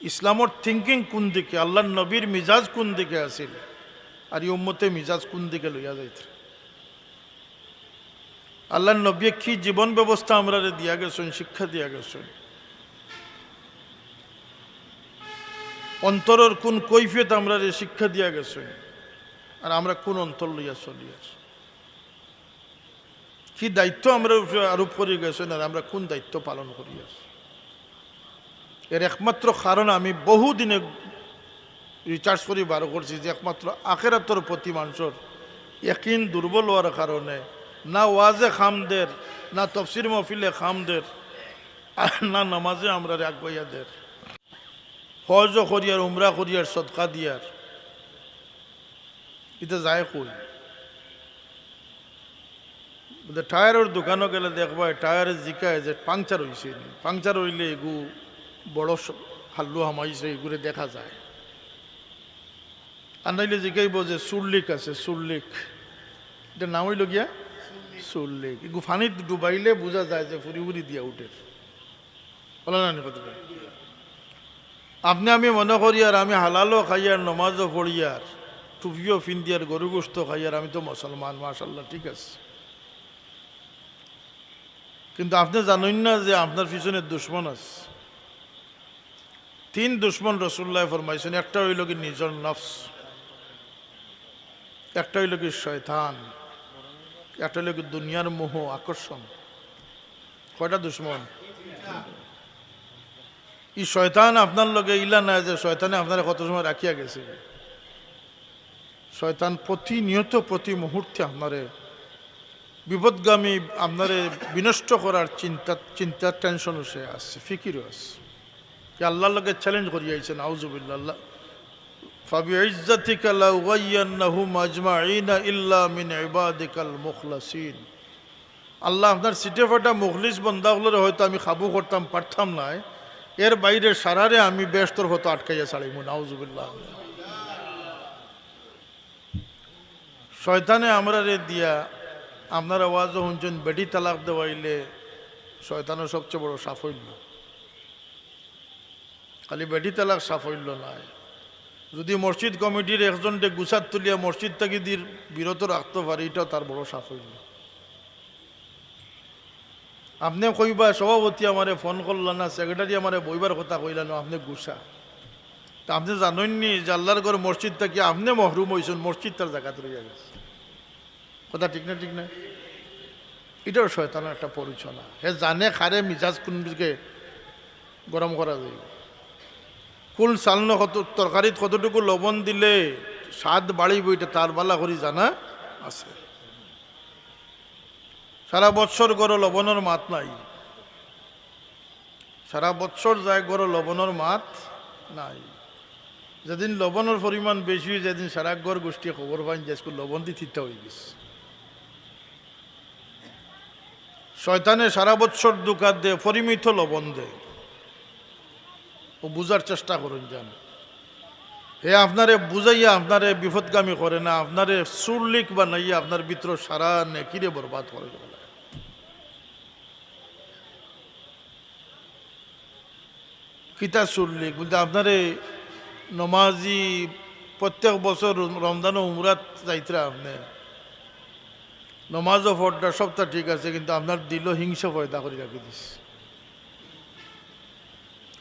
ইসলামর থিঙ্কিং কোন দিকে, আল্লাহর নবীর মিজাজ কোন দিকে আছিল, আর এই উম্মতে মিজাজ কোন দিকে লইয়া যাইতে। আল্লাহর নবী কি জীবন ব্যবস্থা আমরা দিয়া গেছেন, শিক্ষা দিয়া গেছেন। অন্তরের কোন কৈফিয়ত আমরা শিক্ষা দিয়া গেছেন, আর আমরা কোন অন্তর লইয়া চলি আছি। কি দায়িত্ব আমরা আরোপ করে গেছেন, আর আমরা কোন দায়িত্ব পালন করি আছি। এর একমাত্র কারণ আমি বহুদিনে রিচার্জ করে বার করছি যে একমাত্র আখিরাতের প্রতি মানুষের ইয়াকিন দুর্বল হওয়ার কারণে না ওয়াজে খামদের, না তফসির মহফিলে খামদের, আর না নামাজে আমরা আগুয়াদের, হজ করিয়ার, উমরা করিয়ার, সদকা দিয়ার, এটা যায় কই। টায়ারের দোকানও গেলে দেখবা টায়ারে জিকায় যে পাংচার হয়েছে, পাংচার হইলে এগু বড় হাল্লু হামাইছে, এগুলো দেখা যায়। আর নাইলে জিকাইব যে সুরলিক আছে, সুরলিক, এটা নাম হইল গিয়া সুরলিক। এগু ফানিত ডুবাইলে বোঝা যায় যে ফুরি ফুরি দিয়া উঠে। বলো না কথা? আপনি আমি মনে করি আর আমি হালালও খাইয়ার, নমাজও পড়িয়ার, টুপিও ফিন্দিয়ার, গরু গোস্ত খাইয়ার, আমি তো মুসলমান, মাশাআল্লাহ, ঠিক আছে। কিন্তু আপনি জানেন না যে আপনার পিছনে দুশ্মন আছে। 3 দুশ্মন রাসূলুল্লাহ ফরমাইছেন। একটা হইল কি নিজের নফস, একটা হইল কি শয়তান, একটা হইল কি দুনিয়ার মোহ আকর্ষণ। কয়টা দুশ্মন? এই শয়তান আপনার লগে ইলা না যে শয়তানে আপনারা কত সময় রাখিয়া গেছে। শয়তান প্রতিনিয়ত, প্রতি মুহূর্তে আপনারে বিপদগামী, আপনারে বিনষ্ট করার চিন্তা টেনশনও সে আসছে, ফিকিরও আসছে। কি আল্লাহর লগে চ্যালেঞ্জ করিয়াছেন আউযুবিল্লাহ ফাবিইজ্জাতিকা লাউগাইয়ান্নাহুম আজমাইনা ইল্লা মিন ইবাদিকাল মুখলাসিন। আল্লাহ আপনার সিটে ফাটা মুখলিস বন্দাগুলোর হয়তো আমি খাবু করতাম পারতাম না, এর বাইরে সারারে আমি বেস্তর হতো আটকাইয়া ছাড়িমু নাউযুবিল্লাহ। শয়তানে আমরা রে দিয়া আপনার আওয়াজও শুনছেন বেটি তালাক দেওয়াইলে শয়তানের সবচেয়ে বড় সাফল্য। খালি বেটি তালাক সাফল্য নাই, যদি মসজিদ কমিটির একজনকে গুছাত তুলিয়া মসজিদ থেকে বিরত রাখতে পারি এটাও তার বড় সাফল্য। আপনি কইবা সভাপতি আমারে ফোন করলেন না, সেক্রেটারি আমারে বইবার কথা কইলেন, আপনি গুছা। তা আপনি জানেননি যে আল্লাহর ঘর মসজিদ থেকে আপনি মহরুম হয়েছেন, মসজিদ তার জায়গাতে রয়ে গেছে। কথা ঠিক না? ঠিক না? এটাও শয়তানের একটা পরিচয় না। হে জানে খারে মিজাজ কোন দিকে গরম করা যায়। কুল চালন কত তরকারিত কতটুকু লবণ দিলে স্বাদ বাড়িব এটা তার বালা করি জানা আছে। সারা বৎসর গড় লবণের মাত নাই, সারা বৎসর যায় গড় লবণের মাত নাই। যেদিন লবণের পরিমাণ বেশি, যেদিন সারা গড় গোষ্ঠী খবর পাইন যে লবণ দিয়ে থিতা হয়ে গেছে। শয়তানে সারা বৎসর দোকান দে, পরিমিত লবণ দেয়। ও বুঝার চেষ্টা করুন যান, হে আপনারে বুঝাইয়া আপনারে বিপদগামী করে না, আপনারে সুরলিক বানাইয়া আপনার ভিতর সারা নেকিরে বরবাদ করে। কিতা সুরলিক বলতে আপনারে নমাজি প্রত্যেক বছর রমজান ও উমরাত যাইতরা, আপনি নমাজও ফোরটা সবটা ঠিক আছে, কিন্তু আপনার দিল হিংসা পয়দা করে রাখি দিস।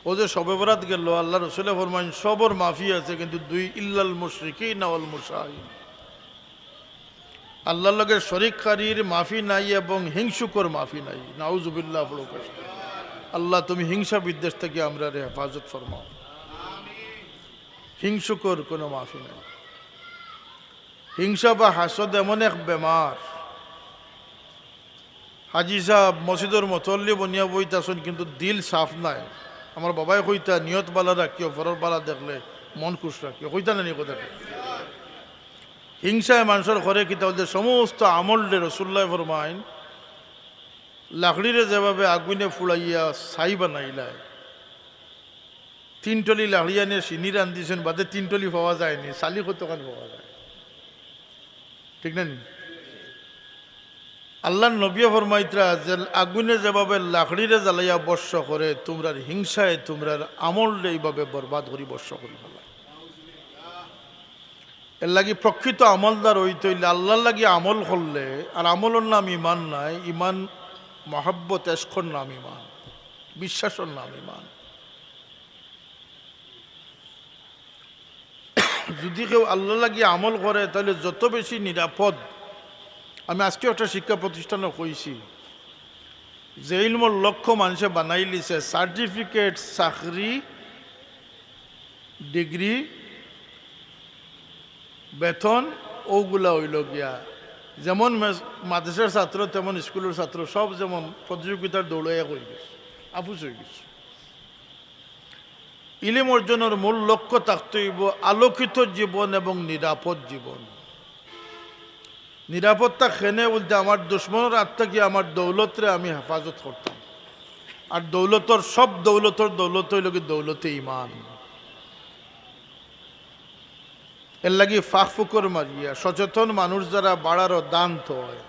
ও যে শবে বরাত গেল, আল্লাহ রসুলে ফরমাইন সবর মাফি আছে, কিন্তু দুই ইল্লাল মুশরিকিন ওয়াল মুশাহিন, আল্লাহর লগে শরীককারীর মাফি নাই এবং হিংসুকর মাফি নাই। নাউজুবিল্লাহ। আল্লাহ তুমি হিংসা বিদ্বেষ থেকে আমরা হেফাজত ফরমাও। হিংসুকর কোনো মাফি নাই। হিংসা বা হাসদ এমন এক বেমার, হাজি সাহেব মসজিদের মতল্লি বনিয়া বইতাছেন কিন্তু দিল সাফ নাই। আমার বাবাই কইতা নিয়ত বালা রাখিও, ফরর বালা দেখলে মন খুশ রাখিও, কইতা না নি কথাটা। হিংসায় মানুষের ঘরে কিতা বলতে সমস্ত আমলরে রসুল্লাহ ফরমাইন লাকড়িরে যেভাবে আগুনে ফুলাইয়া ছাই বানাইলায়, তিনটলি লাকড়ি আনে চিনি রান্ধিছেন, বাদে তিনটলি পাওয়া যায়নি, চালি কতখান পাওয়া যায়, ঠিক না? আল্লাহ নবী ফরমাইতরা যে আগুনে যেভাবে লাকড়িরে জ্বালাইয়া বর্ষ করে, তোমরার হিংসায় তোমরার আমল এইভাবে বরবাদ করি বর্ষ করি ফেলা। এর লাগি প্রকৃত আমলদার হইতে হইলে আল্লাহর লাগি আমল করলে, আর আমলের নাম ইমান নাই, ইমান মহাব্বত এশকর নাম ইমান, বিশ্বাসের নাম ইমান। যদি কেউ আল্লাহ লাগি আমল করে তাহলে যত বেশি নিরাপদ। আমি আজকে একটা শিক্ষা প্রতিষ্ঠানে কইছি যে ইলমর লক্ষ্য মানুষে বানাই লিছে সার্টিফিকেট, চাকরি, ডিগ্রি, বেতন, ওগুলা হইল গিয়া যেমন মাদ্রাসার ছাত্র তেমন স্কুলের ছাত্র সব যেমন প্রতিযোগিতার দৌড়াইয়া হয়ে গেছে, আপুস হয়ে গেছে। ইলম অর্জনের মূল লক্ষ্য থাকতে হইব আলোকিত জীবন এবং নিরাপদ জীবন। নিরাপত্তা খেনে বলতে আমার দুশ্মনের আত্মা কি আমার দৌলতরে আমি হেফাজত করতাম, আর দৌলতর সব দৌলত হইল কি দৌলতে ইমান। এর লাগি ফাঁক ফুকর মারিয়া সচেতন মানুষ যারা বাড়ারও দান তো হয়,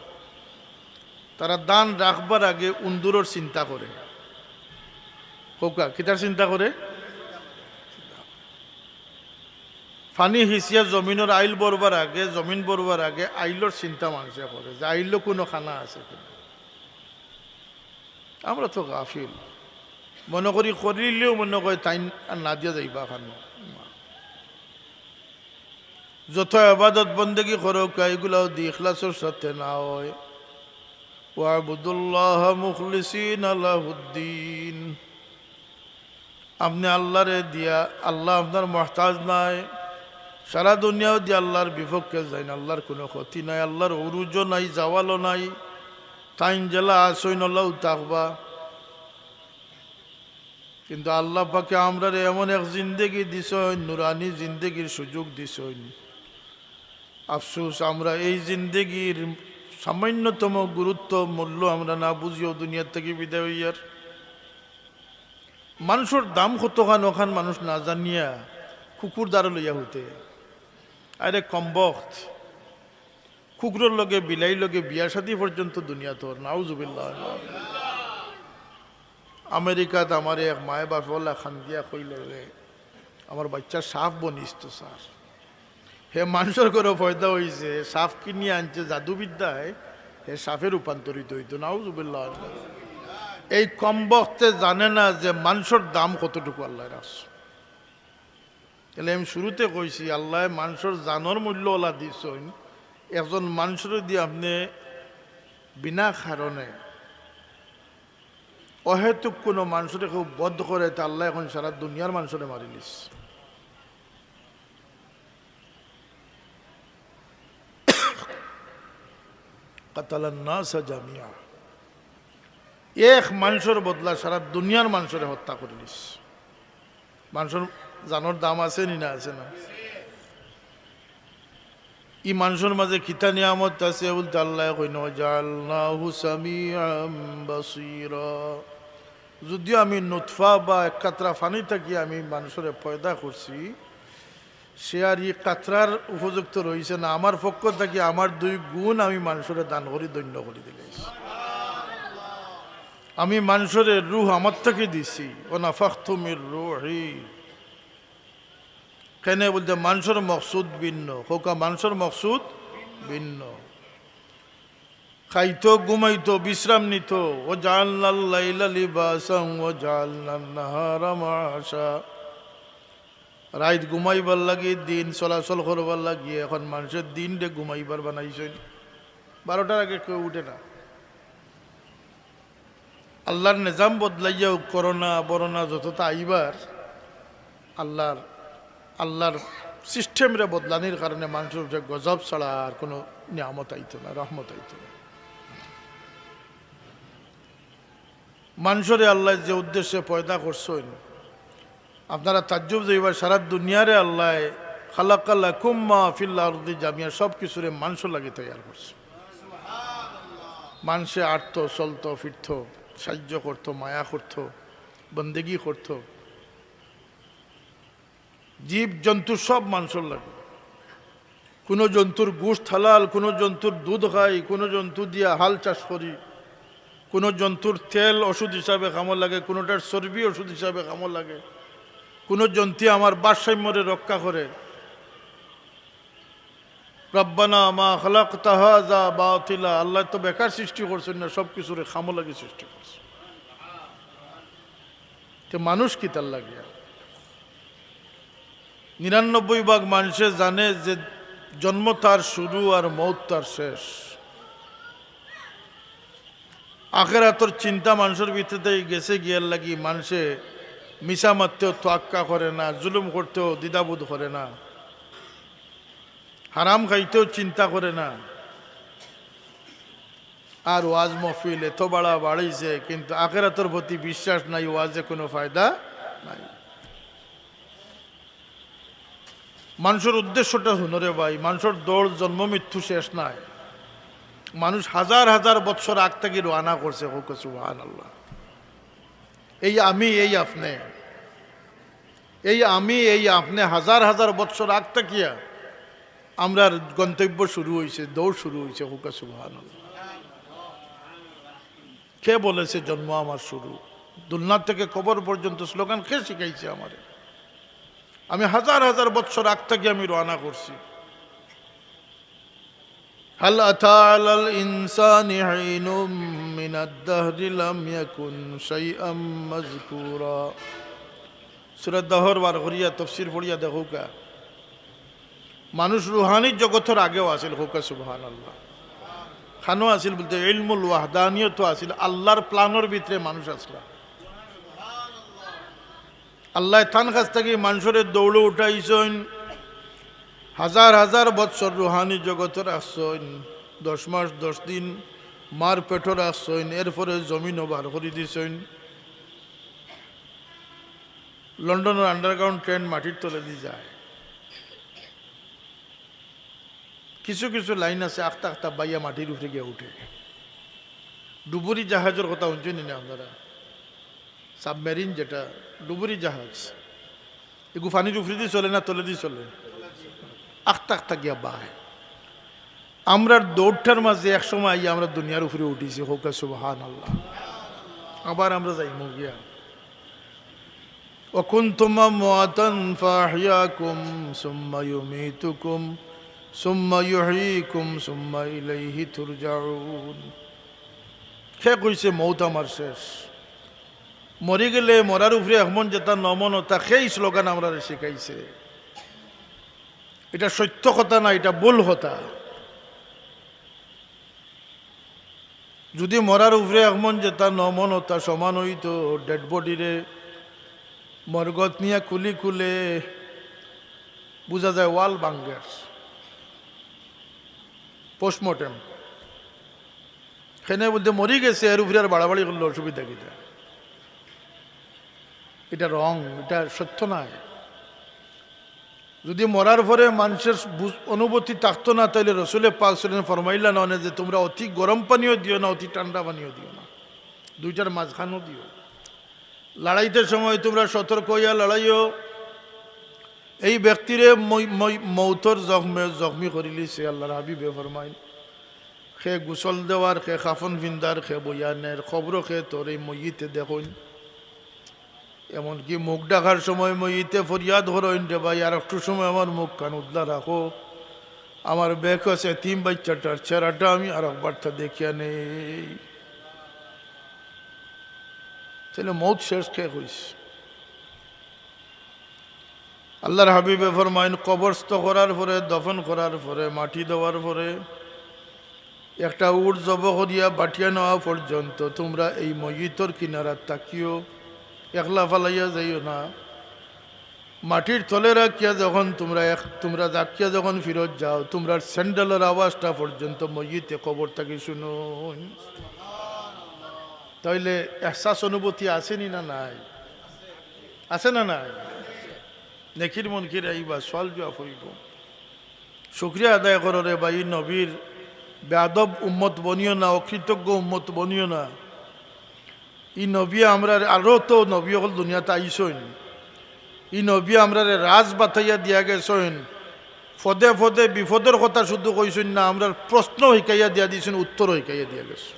তারা দান রাখবার আগে উন্দুরের চিন্তা করে। কৌকা কিতার চিন্তা করে? ফানি হিসিয়া জমিনের আইল বরবার আগে, জমিন বরবার আগে আইলর চিন্তা মানুষে করে যে আইল কোনো খানা আছে কিনা। আমরা তো গাফিল, মনে করি করিলেও মনে করে তাই না দিয়া যাইবা খানো। যত আবাদত বন্দেগী করো এগুলাও দি ইখলাসের সাথে না হয়। ওয়াবুদুল্লাহ মুখলিসিন লাহুদ্দিন, আপনি আল্লাহরে দিয়া, আল্লাহ আপনার মহতাজ নাই, সারা দুনিয়াও দিয়ে আল্লাহর বিপক্ষে যায় না, আল্লাহর কোনো ক্ষতি নাই, আল্লাহর উরুজও নাই, জাওয়ালও নাই, টাইম জেলা আসইন আল্লাহ থাকবা। কিন্তু আল্লাহ পাকে আমরা এমন এক জিন্দেগি দিছইন, নুরানি জিন্দেগির সুযোগ দিছইন। আফসোস আমরা এই জিন্দেগির সামান্যতম গুরুত্ব মূল্য আমরা না বুঝিও দুনিয়ার থেকে বিদায় হইয়ার। মানুষের দাম কতখান ওখান মানুষ না জানিয়া কুকুর দ্বারা লইয়া হইতে। আরে কমবক্ত কুকুরের লগে বিলাই লগে বিয়া শাদী পর্যন্ত দুনিয়া তোর নাউজুবিল্লাহ। আমেরিকাত আমার এক মায়ে বাপলা খান দিয়া কইল রে আমার বাচ্চা সাফ বনিস তো স্যার। হে মানুষের করে ফয়দা হয়েছে, সাফ কিনিয়ে আনছে জাদুবিদ্যায়, হে সাফে রূপান্তরিত হইতো নাউজুবিল্লাহ। এই কম বক্তে জানে না যে মানুষের দাম কতটুকু আল্লাহ রাস। তাহলে আমি শুরুতে কইছি আল্লাহ মানুষের জানোর মূল্য ওলা দিছেন। একজন মানুষের দিয়ে আপনি বিনা কারণে অহেতুক কোনো মানুষের কেউ বদ্ধ করে তা আল্লাহ এখন সারা দুনিয়ার মানুষের মারি নিস। কাতালান নাস জামিয়া, এক মানুষের বদলা সারা দুনিয়ার মানুষের হত্যা করে নিস। মানুষের জানোর দাম আছে নি না আছে না? ই মানুষের মাঝে কিতা নিয়ামত আছে বলতে আল্লাহ কইন জাআলনাহু সামিআম বাসীরা। যদিও আমি নুতফা বা এক কাতরা পানি থাকি আমি মানুষের পয়দা করছি, সে আর ই কাতরার উপযুক্ত রয়েছে না। আমার পক্ষ থেকে আমার 2 গুণ আমি মানুষের দান করি, দৈন্য করে দিলে। আমি মানুষের রুহ আমার থেকে দিছি, ও নাফাখতু মির রূহি। কেন বলতে মানুষের মকসুদ ভিন্ন, হোকা মানুষের মকসুদ ভিন্ন। খাইতো ঘুমাইতো বিশ্রাম নিত। ও জাআলনাল লাইলা লিবাসান ও জাআলনান নাহারা মাআশা। রাত ঘুমাইবার লাগি, দিন চলাচল করবার লাগি। এখন মানুষের দিন ডে ঘুমাইবার বানাইছেন। 12টার আগে কেউ উঠে না। আল্লাহর নিজাম বদলাইয়াও করোনা বরনা যতটা আইবার আল্লাহর সিস্টেমরে বদলানির কারণে মানুষের যে গজব ছাড়া আর কোনো নিয়ামত আইতো না, রহমত আইতো না। মানুষরে আল্লাহ যে উদ্দেশ্যে পয়দা করছেন, আপনারা তাজ্জুব যাইবার সারা দুনিয়ারে আল্লাহ খালাকা লাকুম মা ফিল আরদি জামিয়া, সব কিছুরে মানুষ লাগে তৈরি করছে। মানুষে আটতো, চলতো, ফিরতো, সাহায্য করতো, মায়া করতো, বন্দেগি করতো। জীব জন্তু সব মানুষের লাগে। কোনো জন্তুর গোশত হালাল, কোনো জন্তুর দুধ খাই, কোনো জন্তু দিয়া হাল চাষ করি, কোনো জন্তুর তেল ওষুধ হিসাবে কামড় লাগে, কোনোটার চর্বি ওষুধ হিসাবে কামড় লাগে। কোনো জন্তু আমার ভারসাম্যরে রক্ষা করে। রব্বানা মা খালাকতা হাযা বাতিলা, আল্লাহ তো বেকার সৃষ্টি করছেন না, সব কিছুরে কামড় লাগে সৃষ্টি করছে। তো মানুষ কি তার লাগে? 99 ভাগ মানুষে জানে যে জন্ম তার শুরু আর মৌত তার শেষ। আখিরাতের চিন্তা মানুষের ভিতরে গেছে গিয়ার লাগি মানুষে মিশা মারতেও তোয়াক্কা করে না, জুলুম করতেও দ্বিধাবোধ করে না, হারাম খাইতেও চিন্তা করে না। আর ওয়াজ মহফিল এত বাড়া বাড়াইছে, কিন্তু আখিরাতের প্রতি বিশ্বাস নাই, ওয়াজে কোনো ফায়দা নাই। মানুষের উদ্দেশ্যটা হুনরে ভাই, মানুষের দৌড় জন্ম মৃত্যু শেষ নাই। মানুষ হাজার হাজার বৎসর আগ থেকে রওনা করছে। হোক সুবহানাল্লাহ। এই আমি, এই আপনি, এই আমি, এই আপনি হাজার হাজার বৎসর আগ থাকিয়া আমরা গন্তব্য শুরু হয়েছে, দৌড় শুরু হয়েছে। হোক সুবহানাল্লাহ। কে বলেছে জন্ম আমার শুরু? দুনিয়া থেকে কবর পর্যন্ত স্লোগান কে শিখাইছে আমারে? আমি হাজার হাজার বৎসর আগ থেকে আমি রওনা করছি। হাল আতা আলাল ইনসানি হিনুম মিনাদ দাহরি লাম ইয়াকুন শাইআম মাযকুরা। সূরা দাহর বার করিয়া তাফসীর পড়িয়া দেখোকা, মানুষ রুহানি জগতের আগেও আছিল। হোক সুবহানাল্লাহ। খানো আছিল বলতে ইলমুল ওয়াহদানিয়ত আছিল, আল্লাহর প্ল্যানের ভিতরে মানুষ আসলা। আল্লাহ তান কাছ থেকে মানুষের দৌড়ে উঠাইছেন। হাজার হাজার বৎসর রুহানি জগতের আসছেন। 10 মাস 10 দিন মার পেটর আসছেন। এরপরে জমিনও বার করে দিছেন। লন্ডনের আন্ডারগ্রাউন্ড ট্রেন মাটির তলে দিয়ে যায়। কিছু কিছু লাইন আছে আখতা আখতা বাইয়া মাটির উপরে গিয়ে উঠে। ডুবুরি জাহাজের কথা শুনছেন না আপনারা? সাবমেরিন যেটা ডুবুরি জাহাজ, এগু পানির উপরে দিয়ে চলে না তলে দিয়ে চলে? আখতা আখতা গিয়া বায়। আমরা দৌড়টার মাঝে এক সময় আইয়া আমরা দুনিয়ার উপরে উঠেছি, হোক সুবহানাল্লাহ। আবার আমরা যাইমু গিয়া। وكنتم أمواتا فأحياكم ثم يميتكم ثم يحييكم ثم إليه ترجعون। সে কইছে মৌত আমার শেষ, মরি গেলে মরার উপরে এমন যেটা নমনতা, সেই স্লোগান আমরা শিখাইছে। এটা সত্য কথা না, এটা ভুল কথা। যদি মরার উপরে এমন যেটা নমনতা সমান হইতো, ডেড বডিরে মরগত নিয়ে খুলি খুলে বোঝা যায় ওয়াল বাঙ্গার পোস্টমর্টেম, সেখানে বলতে মরি গেছে, এর উপরে আর বাড়াবাড়ি করলে অসুবিধা কিটা? এটা রং, এটা সত্য নয়। যদি মরার পরে মানুষের অনুভূতি থাকতো না, তাহলে রসুলে পাক সাল্লাল্লাহু ফরমাইলা নয় যে তোমরা অতি গরম পানিও দিও না, অতি ঠান্ডা পানিও দিও না, দুইটার মাঝখানেও দিও। লড়াইতে সময় তোমরা সতর্ক হইয়া লড়াইও। এই ব্যক্তিরে মৌতর জখমি করিলি সে আল্লাহর হাবিবে ফরমাইন, সে গোসল দেওয়ার, সে খাফন ভিন্দার, সে বয়ানের খবর, সে তোর এই মইতে দেখুন। এমনকি মুখ ডাকার সময় মইতে ফরিয়াদ হরইন রে ভাই, আর একটু সময় আমার মুখ কান উদলা রাখো, আমার বেক আছে তিন বাচ্চাটার চেহারাটা আমি আর একবারটা দেখিয়া নেই। তাহলে মৌত শেষ খেয়ে হইস। আল্লাহর হাবিবে ফরমাইন, কবরস্থ করার পরে, দফন করার পরে, মাটি দেওয়ার পরে একটা উট জব করিয়া বাটিয়া নেওয়া পর্যন্ত তোমরা এই মইতর কিনারা তাকিও, একলা ফালাইয়া যাইও না। মাটির তলে রাখিয়া যখন তোমরা রাখিয়া যখন ফিরত যাও, তোমরা স্যান্ডেলের আওয়াজটা পর্যন্ত মইতে কবর থাকি শুনো। তাইলে এহসাস অনুভূতি আসেনি না নাই? আছে না নাই? নেকির মনকির আইবা, সোয়াল জবাব হইব। শুকরিয়া আদায় করো রে ভাই, নবীর বেয়াদব উম্মত বনিও না, অকৃতজ্ঞ উম্মত বনিও না। ই নবী আমরা আরো তো নবী হল দুনিয়াতে আইসইন, ই নবী আমরা রাজ বাতাইয়া দিয়া গেছেন। ফদে ফদে বিপদের কথা শুধু কইছেন না, আমরা প্রশ্ন শিকাইয়া দিয়া দিয়েছেন, উত্তর শিকাইয়া দিয়া গেছে।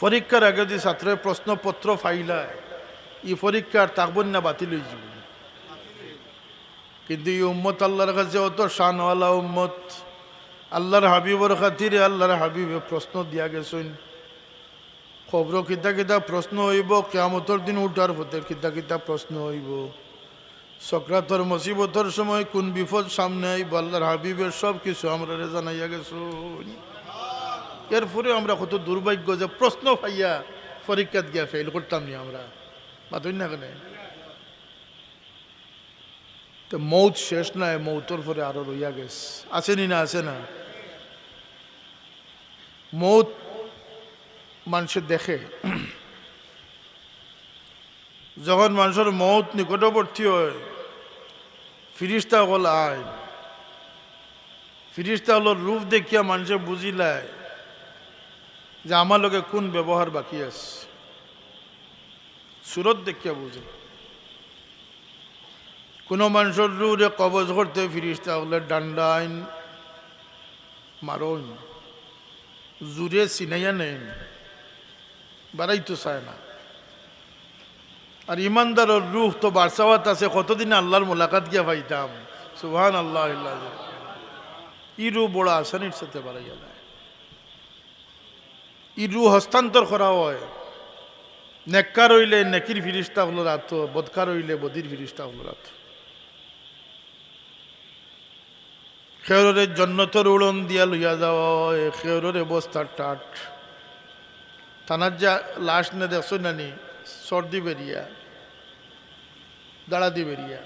পরীক্ষার আগে যদি ছাত্রের প্রশ্নপত্র ফাইলায়, ই পরীক্ষার তাকবন না বাতিল হয়ে যাব। কিন্তু এই উম্মত আল্লাহর কাছে অত শানওয়ালা উম্মত, আল্লাহর হাবিবর খাতিরে আল্লাহর হাবিবে প্রশ্ন দিয়া গেছেন। খবর কিতা কিতা প্রশ্ন হইব, কিয়ামতের দিন উঠার পথে কিতা কিতা প্রশ্ন হইব, সক্রাতর মুসিবতর সময় কোন বিপদ সামনে আইব, আল্লাহর হাবিবের সব কিছু আমরা জানাইয়া গেছেন। এরপরে আমরা কত দুর্ভাগ্য যে প্রশ্ন পাইয়া পরীক্ষাত গিয়া ফেল করতাম নি আমরা, বাতই না কেন? তো মৌত শেষ নাই, মৌতর পরে আরো রইয়া গেছে, আসেনি না? আছে না? মৌত মানুষে দেখে, যখন মানুষের মৌত নিকটবর্তী হয়, ফিরিস্তা হল আয়, ফিরিস্তা হল রূপ দেখিয়া মানুষে বুঝিলায় যে আমার লোকে কোন ব্যবহার বাকি আছে, সুরত দেখিয়া বুঝে। কোনো মানুষের রূপে কবজ করতে ফিরিস্তা হলে ডান্ডা আইন মারইন, জুড়ে চিনাইয়া নেন, বাড়াইতো চায় না। আর ইমানদারের রূহ তো বারসাওয়াত আছে, কতদিন আল্লাহর মোলাকাত গিয়া পাইতাম। সুবহান আল্লাহ। ই রূহ বড় আসানির সাথে বাড়াইয়া যায়, ই রূহ হস্তান্তর করা হয়। নেককার হইলে নেকির ফিরিস্তা হলো রাত, বদকার হইলে বদির ফিরিস্তা হলো রাত। খেয়রের জন্নতর উড়ন দিয়া লইয়া যাওয়া হয়, খেয়রের বস্তার টাট থানার যা লাশ নে দেখছো নানি, সর্দি বেরিয়া, দাঁড়াদি বেরিয়া।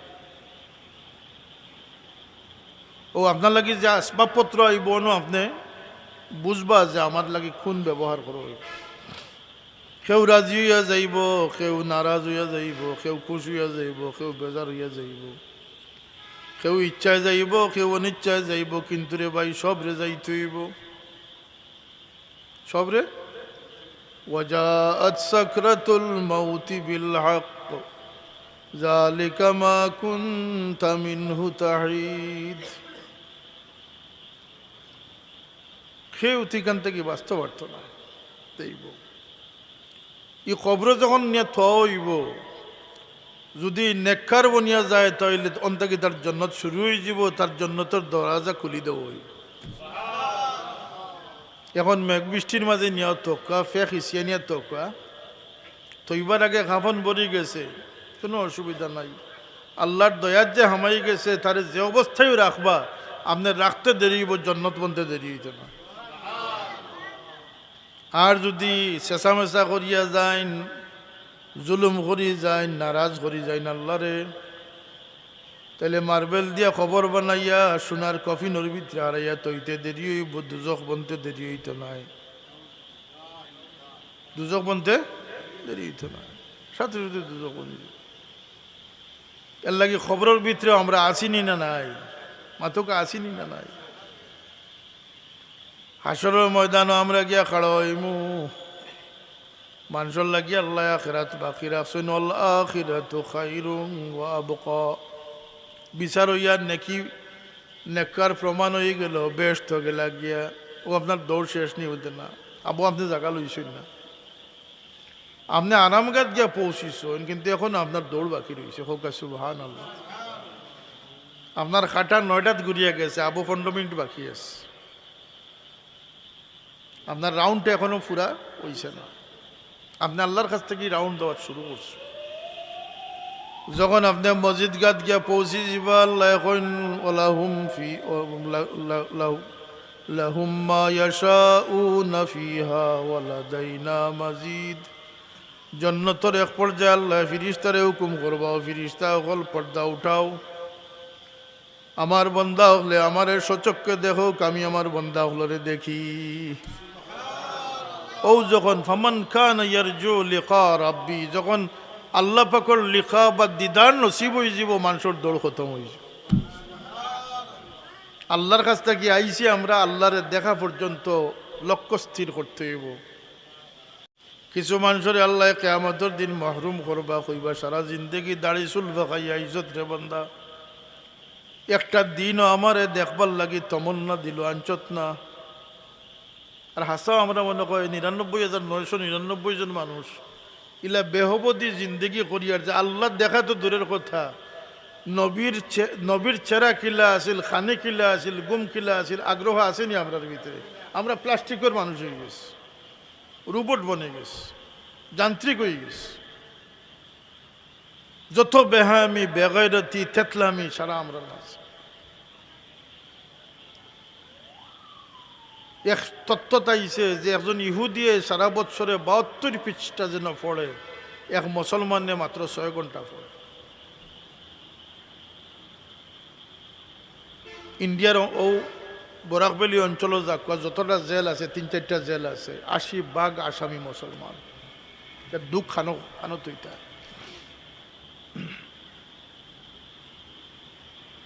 ও আপনার লাগি যে আসবাবপত্র আইব না, আপনি বুঝবা যে আমার লাগি কোন ব্যবহার করো। কেউ রাজি হইয়া যাইব, কেউ নারাজ হইয়া যাইব, কেউ খুশ হইয়া যাইব, কেউ বেজার হইয়া যাইব, কেউ ইচ্ছায় যাইব, কেউ অনিচ্ছায় যাইব, কিন্তু রে ভাই সবরে যাইতে হইব, সবরে। ওয়াজাআত সাকরাতুল মাউতি বিল হক যালিকা মা কুনতা মিনহু তাহিদ। কেউ ঠিকান থেকে বাঁচতে পারত না দেইব। ই কবর যখন নিয়ে থইব, যদি নেককার বনিয়া যায় তাহলে অন্তকে তার জন্নত শুরু হয়ে যাব, তার জন্নতের দরজা খুলি দেব। এখন মেঘ বৃষ্টির মাঝে নিয়ে তোকা ফেক হিসিয়া নিয়ে তোকা তৈবার আগে খাফন ভরি গেছে, কোনো অসুবিধা নাই। আল্লাহর দয়ার যে হামাই গেছে তারে যে অবস্থায় রাখবা, আপনার রাখতে দেরি হইব, জন্নত বনতে দেরি হইত না। আর যদি চেঁচামেচা করিয়া যাইন, জুলুম করি যাইন, নারাজ করি যাইন আল্লাহরে, তাহলে মার্বেল দিয়া খবর বানাইয়া সোনার কফিনের ভিতরে হারাইয়া তৈতে দেরি হইব, দুজক বনতে দেরি হইত নাই, দুজক বনতে দেরি হইত না, সাথে সাথে দুজক বনি। এর লাগে খবরের ভিতরে আমরা আসিনি না নাই, মাথকে আসিনি না নাই। হাসরের ময়দানও আমরা গিয়া খাড়া হইমু, মানুষের লাগিয়া আল্লাহ আখিরাত বাকি রাখছেন, আল আখিরাতু খায়রুন ওয়া আবকা। বিচার হইয়া নেকি নেককার প্রমাণ হয়ে গেল, বেস্ট হয়ে গেল গিয়া, ও আপনার দৌড় শেষ নেই হইতে না। আবু আপনি জায়গা লইছেন না, আপনি আরামগাত গিয়া পৌঁছিছেন, কিন্তু এখন আপনার দৌড় বাকি রয়েছে। হোক সুবহানাল্লাহ। আপনার খাটা 9টাত ঘুরিয়া গেছে, আবু 15 মিনিট বাকি আছে, আপনার রাউন্ডটা এখনো পুরা হইছে না। আপনি আল্লাহর কাছ থেকে রাউন্ড দেওয়া শুরু করছেন। যখন আপনি মসজিদ গাত গিয়া পৌঁছি যাবা, আল্লাহ এখন ওয়ালাহুম ফি লাহুম মা ইয়াশাউনা ফিহা ওয়া লাদাইনা মাজিদ। জান্নাতের এক পর্যায়ে আল্লাহ ফিরিস্তারে হুকুম করবা, ফিরিস্তা হল পর্দা উঠাও, আমার বন্দা হলে আমার সচক্ষে দেখো, আমি আমার বন্দা হলরে দেখি। ও যখন ফামান কানা ইয়ারজু লিকা রাব্বি, যখন আল্লাহ পাকের লিখা বা দিদার নসিব হয়ে যাব, মানুষের দৌড় খতম হয়ে যাব। আল্লাহর কাছ থেকে আইসি আমরা আল্লাহরে দেখা পর্যন্ত লক্ষ্য স্থির করতে হইব। কিছু মানুষের আল্লাহ কিয়ামতের দিন মাহরুম করবা, কইবা সারা জিন্দেগি দাড়ি চুল ভাগাইয়া ইজ্জত রে বান্দা, একটা দিনও আমারে দেখবার লাগি তমন্না দিল আঞ্চত না। আর হাসাও আমরা মনে করি 99,999 জন মানুষ ইলা বেহবদি জিন্দগি করিয়ার, যে আল্লাহ দেখা তো দূরের কথা, নবীর চেরা কিলা আছিল, খানে কিলা আছিল, গুম কিলা আছিল, আগ্রহ আসেনি আমরার ভিতরে। আমরা প্লাস্টিকের মানুষ হয়ে গেছি, রোবট বনে গেছি, যান্ত্রিক হয়ে গেছি। যত বেহামি বেগাইরতি থেতলামি সারা আমরা আছে। এক তত্ত্বতা আইছে যে একজন ইহুদিয়ে সারা বছরে 72 পৃষ্ঠা যেন পড়ে, এক মুসলমানে মাত্র 6 ঘন্টা পড়ে। ইন্ডিয়ার ও বরাকবেলি অঞ্চল যাক যতটা জেল আছে, 3-4টা জেল আছে, 80% আসামি মুসলমান। দুঃখ খানো তুইটা,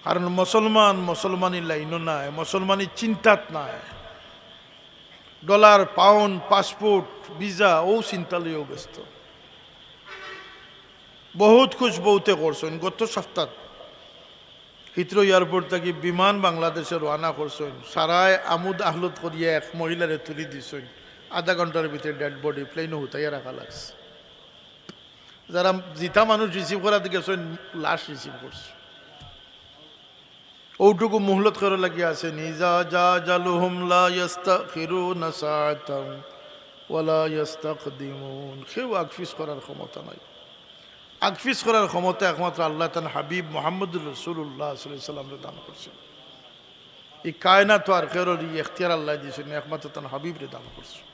কারণ মুসলমানি লাইনও নাই, মুসলমানি চিন্তাত নাই। ডলার, পাউন্ড, পাসপোর্ট, ভিসা ও চিন্তা লইও ব্যস্ত। বহুত খুশ বহুতে করছেন। গত সপ্তাহ হিথ্রো এয়ারপোর্ট থেকে বিমান বাংলাদেশে রওনা করছেন, সারায় আমুদ আহলুদ করিয়া এক মহিলারে তুলি দিছেন, আধা ঘন্টার ভিতরে ডেড বডি প্লেনও হুতাইয়া রাখা লাগছে। যারা জিতা মানুষ রিসিভ করাতে গেছেন, লাশ রিসিভ করছে। ওটুকু মুহলত করে লাগিয়ে আছে, নিজা যা জালুহুম লা ইস্তাখিরুনা সাআতান ওয়ালা ইস্তাকদিমুন। কেউ আগফিস করার ক্ষমতা নাই। আগফিস করার ক্ষমতা একমাত্র আল্লাহ তান হাবিব মুহাম্মদুর রাসূলুল্লাহ সাল্লাল্লাহু আলাইহি ওয়াসাল্লাম দান করছেন। এই কায়নাত আর কেউর ইখতিয়ার আল্লাহ দিয়েছেন, একমাত্র তান হাবিবরে দান করছেন।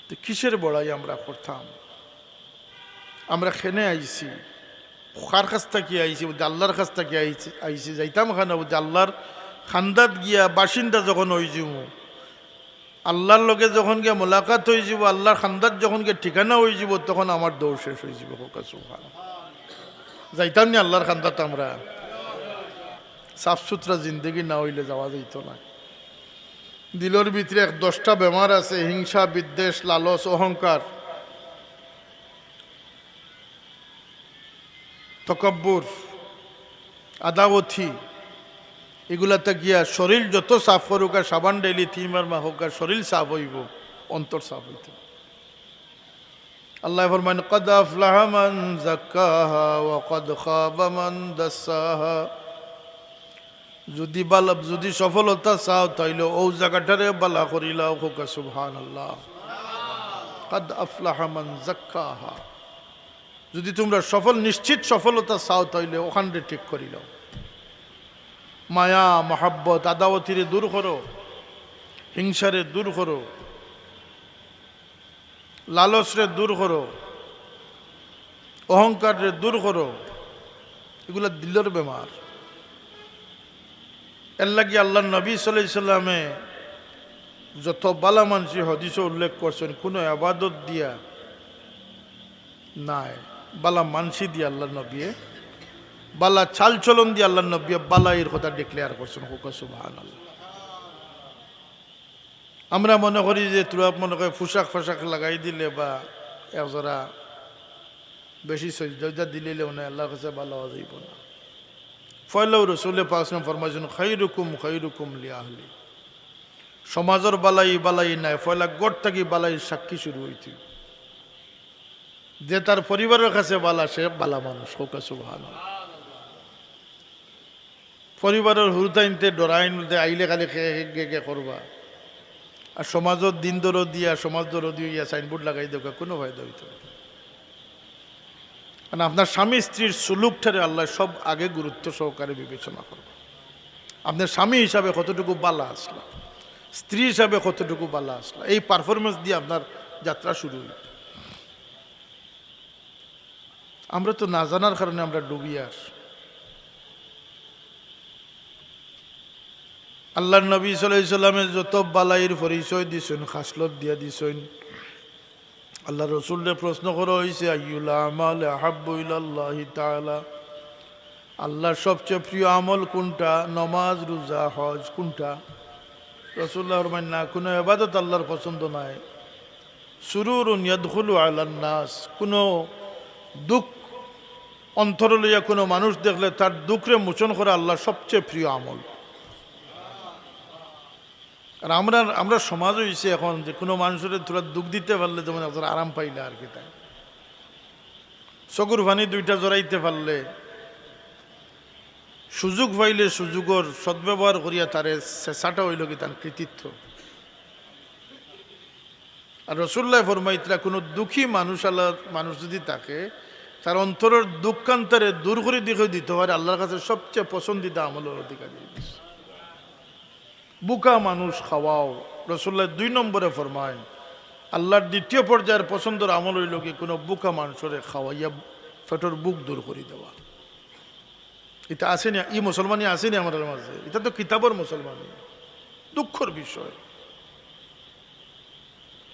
তো কিসের বড়াই আমরা করতাম? আমরা খেনে আইছি, কার কাছ থেকে আইছি? বলতে আল্লাহর কাছ থেকে আইছি। যাইতাম খানা বলতে আল্লাহর খান্দাত গিয়া বাসিন্দা যখন হয়ে যাবো, আল্লাহর লগে যখন গিয়ে মোলাকাত হয়ে যাব, আল্লাহর খান্দার যখন গিয়ে ঠিকানা হয়ে যাব, তখন আমার দৌড় শেষ হয়ে যাব। হোক সুবহানাল্লাহ। যাইতাম নি আল্লাহর খান্দাতে আমরা? সাফ সুতরা জিন্দগি না হইলে যাওয়া যাইত না। দিলের ভিতরে 10টা বেমার আছে: হিংসা, বিদ্বেষ, লালস, অহংকার, তকব্বুর, আদাওয়াতি। এগুলাতে গিয়া শরীর যত সাফ করুক, আর সাবান ডেইলি 3 বার মা হোক, আর শরীর সাফ হইব, অন্তর সাফ হইত। আল্লাহ ফরমান, কদ আফলাহা মান যাক্কাহা ওয়া কদ খাবা মান দাসাহা। যদি সফলতা চাও তাইলে ও জায়গাটারে বালা করিলাও। হোক সুবহানাল্লাহ। কদ আফলাহা মান যাক্কাহা। যদি তোমরা নিশ্চিত সফলতা চাও তাইলে ওখানে ঠিক করিলাও। মায়া, মহাব্বত, আদাওয়াতিরে দূর করো, হিংসারে দূর করো, লালসরে দূর করো, অহংকারে দূর করো। এগুলা দিলের বেমার। এর লাগি আল্লাহ নবী সাল্লাল্লাহু আলাইহি সাল্লামে যত বালা মানসি হাদিসে উল্লেখ করছেন, কোনো ইবাদত দিয়া নাই, বালা মানসি দিয়ে আল্লাহ নবী, বালা চাল চলন দিয়ে আল্লাহ নবী বালাইয়ের কথা ডিক্লেয়ার করছেন। হোক সুবহানাল্লাহ। আমরা মনে করি যে তোরা মনে করে পোশাক ফোশাক লাগাই দিলে বা একজোড়া বেশি সজ্জা দিলে না আল্লাহর কাছে ভালো হওয়া যাইব না। ফয়লাউ রাসূলে পাক সাল্লাল্লাহু আলাইহি ওয়াসাল্লাম ফরমাইছেন, খায়রুকুম লিআহলি। সমাজের বালাই নাই, ফয়লা গড় থেকে বালাই সাক্ষী শুরু হইতে। যে তার পরিবারের কাছে বালা, সে বালা মানুষ। হোক সুবহানাল্লাহ। পরিবারের হুরতাইনতে ডরাইনতে আইলে খালি গে করবা, আর সমাজত দিন দরদ দিয়া, সমাজ দরদ দিয়া সাইনবোর্ড লাগাই দেওয়া কোনো ফায়দা হইত না। কারণ আপনার স্বামী স্ত্রীর সুলুকটারে আল্লাহ সব আগে গুরুত্ব সহকারে বিবেচনা করবে। আপনার স্বামী হিসাবে কতটুকু বালা আসলা, স্ত্রী হিসাবে কতটুকু বালা আসলা, এই পারফরমেন্স দিয়ে আপনার যাত্রা শুরু হইল। আমরা তো না জানার কারণে আমরা ডুবি। আর আল্লাহ নবী সাল্লাল্লাহু আলাইহি সাল্লামের যত বালাইয়ের পরিচয় দিছেন, খাসলত দিয়া দিছেন। আল্লাহ রসুলের প্রশ্ন করা হয়েছে, আইয়ুল আমাল আহাব্বু ইলাল্লাহি তাআলা, আল্লাহর সবচেয়ে প্রিয় আমল কোনটা? নামাজ, রোজা, হজ কোনটা? রাসূলুল্লাহ ফরমান, না, কোনো ইবাদত আল্লাহর পছন্দ নাই। সুরুরুন ইয়াদখুলু আলান নাস, কোনো দুঃখ অন্তর লইয়া কোনো মানুষ দেখলে তার দুঃখরে মোচন করে আল্লাহর সবচেয়ে প্রিয় আমল। আর আমরা সমাজ হয়েছে এখন যে কোনো মানুষের তোরা দুঃখ দিতে পারলে যেমন একজন আরাম পাইলে আর কি, তাই চকুর পানি 2টা জড়াইতে পারলে, সুযোগ পাইলে সুযোগের সদ্ব্যবহার করিয়া তারে চেষ্টাটা হইল কি তার কৃতিত্ব। আর রাসূলুল্লাহ ফরমাইতরা, কোনো দুঃখী মানুষ যদি থাকে, তার অন্তরের দুঃখান্তরে দূর করে দিতে পারে আল্লাহর কাছে সবচেয়ে পছন্দিদা আমলের অধিকারী। বুকা মানুষ খাওয়াও, রাসূলুল্লাহ 2 নম্বরে ফরমায়, আল্লাহর দ্বিতীয় পর্যায়ের পছন্দের আমল হইল কি কোনো বুকা মানুষরে খাওয়াইয়া পেটের বুক দূর করে দেওয়া। এটা আসেনি, ই মুসলমানই আসেনি আমাদের মাঝে। এটা তো কিতাবের মুসলমানই, দুঃখের বিষয়।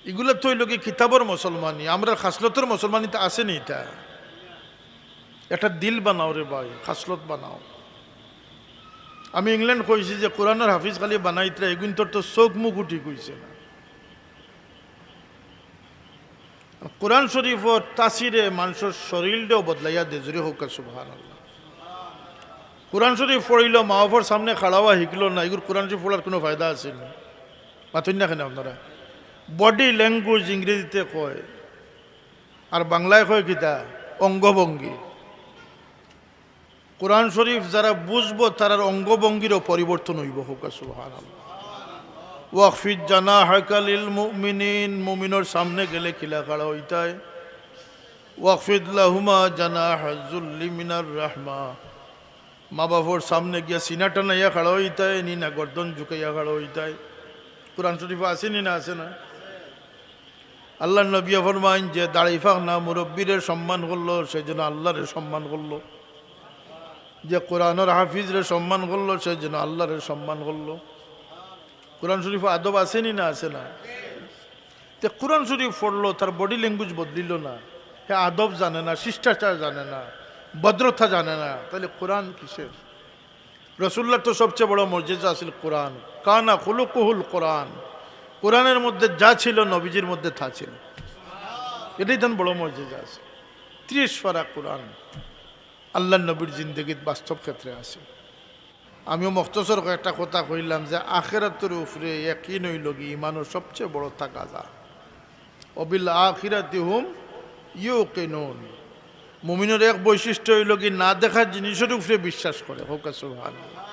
এগুলো তো হইল কি কিতাবের মুসলমানই, আমরা খাসলতের মুসলমানই তো আসেনি। এটা একটা দিল বানাও রে ভাই, খাসলত বানাও। আমি ইংল্যান্ড কইছি যে কোরআনের হাফিজ খালি বানাইতরা, এগুন তোর তো চোখ মুখ উঠি কইছে না। কোরআন শরীফর তাসিরে মানুষের শরীরটাও বদলাইয়া দে। জোরে হোক সুবহানাল্লাহ। কোরআন শরীফ পড়িল, মাহফর সামনে খাড়াওয়া শিখল না, এগুলো কোরআন শরীফ পড়ার কোনো ফায়দা আছে না। মাথুন না কেন আপনারা? বডি ল্যাঙ্গুয়েজ ইংরেজিতে কয়, আর বাংলায় কয় কিতা? অঙ্গভঙ্গি। কোরআন শরীফ যারা বুঝবো তার অঙ্গভঙ্গিরও পরিবর্তন হইব। হোক সুবহানাল্লাহ। ওয়াকফিদ জানাহাকা লিল মুমিনিন, মুমিনের সামনে গেলে কিলা খাড়া হইতায়। ওয়াকফিদ লাহুমা জানাহাজ যুল্লি মিনার রাহমা, মা বাবার সামনে গিয়া সিনা টানাইয়া খাড়া হইতায়, নি না গর্দন ঝুঁকাইয়া খাড়া হইতায়। কোরআন শরীফ আসেনি না? আছে না? আল্লাহ নবী ফরমাইন যে দাঁড়াইফাক না মুরব্বীর সম্মান করলো, সেই জন্য আল্লাহরে সম্মান করলো। যে কোরআনের হাফিজরে সম্মান করলো, সেই জন্য আল্লাহরে সম্মান করলো। কোরআন শরীফ আদব আসেনি না আছে না? তে কোরআন শরীফ পড়লো, তার বডি ল্যাঙ্গুয়েজ বদলিল না, হ্যাঁ আদব জানে না, শিষ্টাচার জানে না, ভদ্রতা জানে না, তাহলে কোরআন কিসের? রসুল্লাহ তো সবচেয়ে বড় মর্যাদা আছিল কোরআন। কানা খুলুকুহুল কোরআন, কোরআনের মধ্যে যা ছিল নবীজির মধ্যে তা ছিল। এটাই তার বড় মর্যাদা আছে। 30 পারা কোরআন আল্লাহ নবীর জিন্দগির বাস্তব ক্ষেত্রে আছে। আমিও মখতসর একটা কথা কইলাম যে আখিরাতের উপরে ইয়াকিন হইল কি ইমানের সবচেয়ে বড় তাকাজা। অবিল আখিরাতি হুম ইউকিনুন, মুমিনের এক বৈশিষ্ট্য হইল কি না দেখার জিনিসের উপরে বিশ্বাস করে। হোক সুবহানাল্লাহ।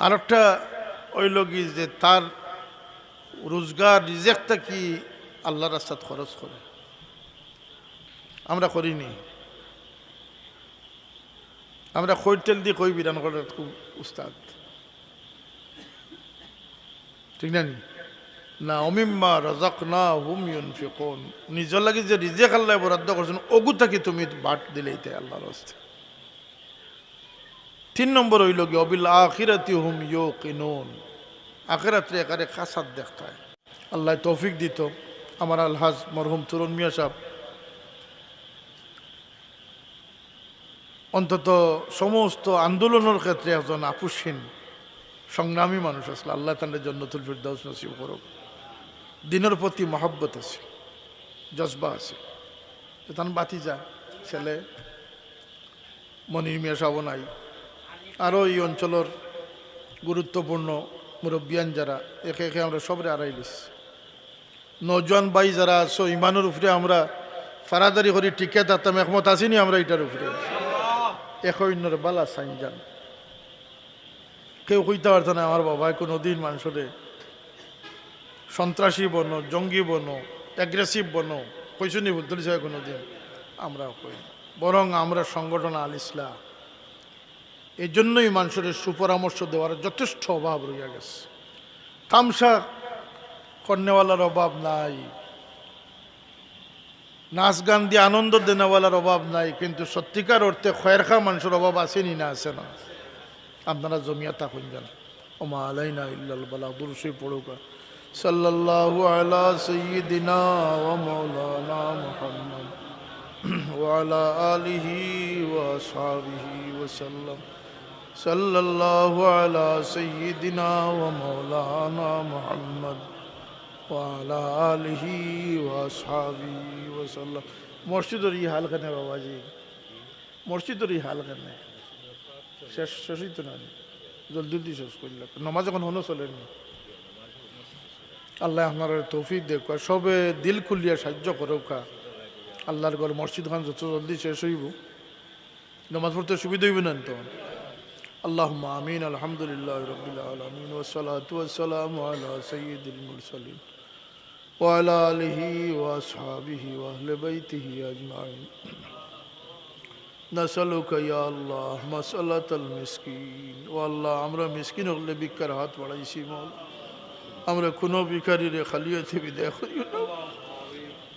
আর একটা হইল কি যে তার রোজগার রিজেকটা কি আল্লাহর রাস্তায় খরচ করে। আমরা করিনি, আমরা খৈটেল দিয়ে কই বিধান করার খুব উস্তাদ, ঠিক না? না অমিম্মা রাযাকনাহুম ইউনফিকুন, নিজের লাগি যে রিজেক আল্লাহ বরাদ্দ করছেন ওগু থাকি তুমি বাট দিলেইতে আল্লাহর রাস্তায়। 3 নম্বর হইল কি অবিল আখিরাতি হুম ইউকিনুন, আখিরাতে একারে খাসাত দেখতে হয়। আল্লাহ তৌফিক দিত। আমার আলহাজ মরহুম তরুণ মিয়া সাহেব অন্তত সমস্ত আন্দোলনের ক্ষেত্রে একজন আপুসহীন সংগ্রামী মানুষ আসলে। আল্লাহ তাআলা জান্নাতুল ফিরদাউস নসিব করুক। দিনের প্রতি মহব্বত আছে, জজবা আছে। তান বাতিজা ছেলে মনির মিয়া সাহেব নাই, আরও এই অঞ্চলের গুরুত্বপূর্ণ মুরব্বিয়ান যারা, একে একে আমরা সবরে আড়াইলিস। নজওয়ান ভাই যারা আছো ইমানের উপরে আমরা ফারাদারি করি টিকে থাকতাম, একমত আসিনি আমরা এটার উপরে। একইন্যর বালা সাইনজান কেউ কইতে পারত না আমার বাবা কোনো দিন মানুষরে সন্ত্রাসী বনো, জঙ্গি বনো, অ্যাগ্রেসিভ বনো কইসুনি বলতে কোনো দিন আমরা কই। বরং আমরা সংগঠন আল ইসলাম, এই জন্যই মানুষের সুপরামর্শ দেওয়ার যথেষ্ট অভাব রইয়া গেছে। তামসা কর্নেওয়ালার অভাব নাই, নাচ গান দিয়ে আনন্দ দেনেওয়ালার অভাব নাই, কিন্তু সত্যিকার অর্থে খয়েরখা মানুষের অভাব আসেনি না? আছে না? আপনারা জমিয়া থাকুন জান। ওমা আলাইনা ইল্লাল বালাগ, দুরূদ পড়ুকা। সাল্লাল্লাহু আলা সাইয়্যিদিনা ওয়া মাওলানা মুহাম্মদ ওয়া আলা আলিহি ওয়া আসহাবিহি ওয়া সাল্লাম। সাল্লাল্লাহু আলা সাইয়্যিদিনা ওয়া মাওলানা মুহাম্মদ ওয়া আলা আলিহি ওয়া আসহাবিহি ওয়া সাল্লাম। মসজিদের এই হাল কেন বাবাজি? মসজিদের এই হাল কেন? শেষই তো না, জলদি শেষ করল। নমাজ এখন হনো চলেনি। আল্লাহ আপনার তৌফিক দেখুক, সবে দিল খুলিয়া সাহায্য করুক। আল্লাহর ঘর মসজিদ খান যত জলদি শেষ হইব, নমাজ পড়তে সুবিধা হইব না তো। আল্লাহুম্মা আমিন। আলহামদুলিল্লাহি রাব্বিল আলামিন ওয়াস সালাতু ওয়াস সালামু আলা সাইয়্যিদিল মুরসালিন ওয়া আলা আলিহি ওয়া আসহাবিহি ওয়া আহলি বাইতিহি আজমাইন। নাসালুকা ইয়া আল্লাহ মাসালাতাল মিসকিন। ও আল্লাহ, আমরা মিসকিন হলে ভিক্ষার হাত বাড়াইছি মল, আমরা কোনো ভিখারিরে খালিয়াতে বিদায় করিও না।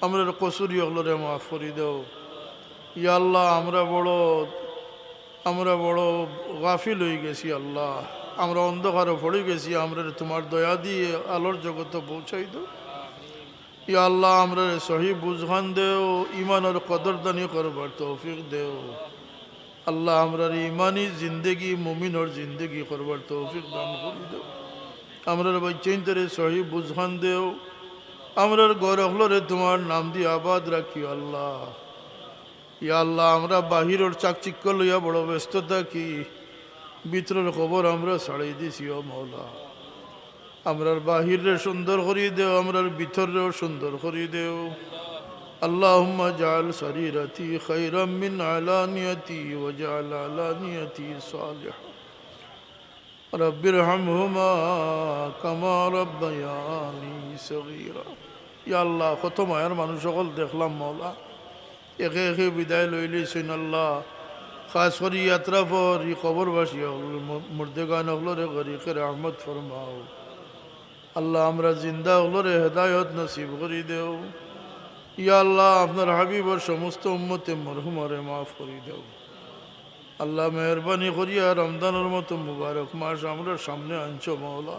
আমরা কসুরি হলরে মাফ করি দাও ইয়া আল্লাহ। আমরা বড় গাফিল হয়ে গেছি আল্লাহ, আমরা অন্ধকারে পড়ে গেছি। আমরা তোমার দয়া দিয়ে আলোর জগতে পৌঁছাই দাও ইয়া আল্লাহ। আমরা সহি বুঝখান দেও, ইমানের কদরদানি করবার তৌফিক দেও আল্লাহ। আমরা ইমানি জিন্দগি, মুমিনের জিন্দগি করবার তৌফিক দান করে দেও। আমরা বাচ্চাইন্তরে সহি বুঝখান দেও। আমরা ঘর হলরে তোমার নাম দিয়ে আবাদ রাখি আল্লাহ। ইয়া আল্লাহ, আমরা বাহিরের চাকচিক্য লইয়া বড় ব্যস্ত থাকি, ভিতরের খবর আমরা ছাড়াই দিছি ও মৌলা। আমরার বাহিরে সুন্দর করিয়ে দেও, আমরার ভিতরেও সুন্দর করিয়ে দেও। আল্লাহুম্মা জাআল সরিরাতি খায়রাম মিন আলানিয়াতি ওয়া জাআল আলানিয়াতি সালিহা। রব্বিরহামহুমা কামা রাব্বায়ানি সগীরা। ইয়া আল্লাহ, কত মায়ের মানুষ সকল দেখলাম মৌলা, একে একে বিদায় লইলেছেন আল্লাহ। খাস করি ইয়াত্রা পর ই কবরবাসী মুর্দেগান হলরে গরিকের রহমত ফরমাও আল্লাহ। আমরা জিন্দা হলরে হেদায়ত নসিব করি দেও ইয়া আল্লাহ। আপনার হাবিবর সমস্ত উম্মতে মরহুমরে মাফ করি দেও আল্লাহ মেহরবানি করিয়া রমজানের মতো মুবারক মাস আমরা সামনে আনছো মৌলা।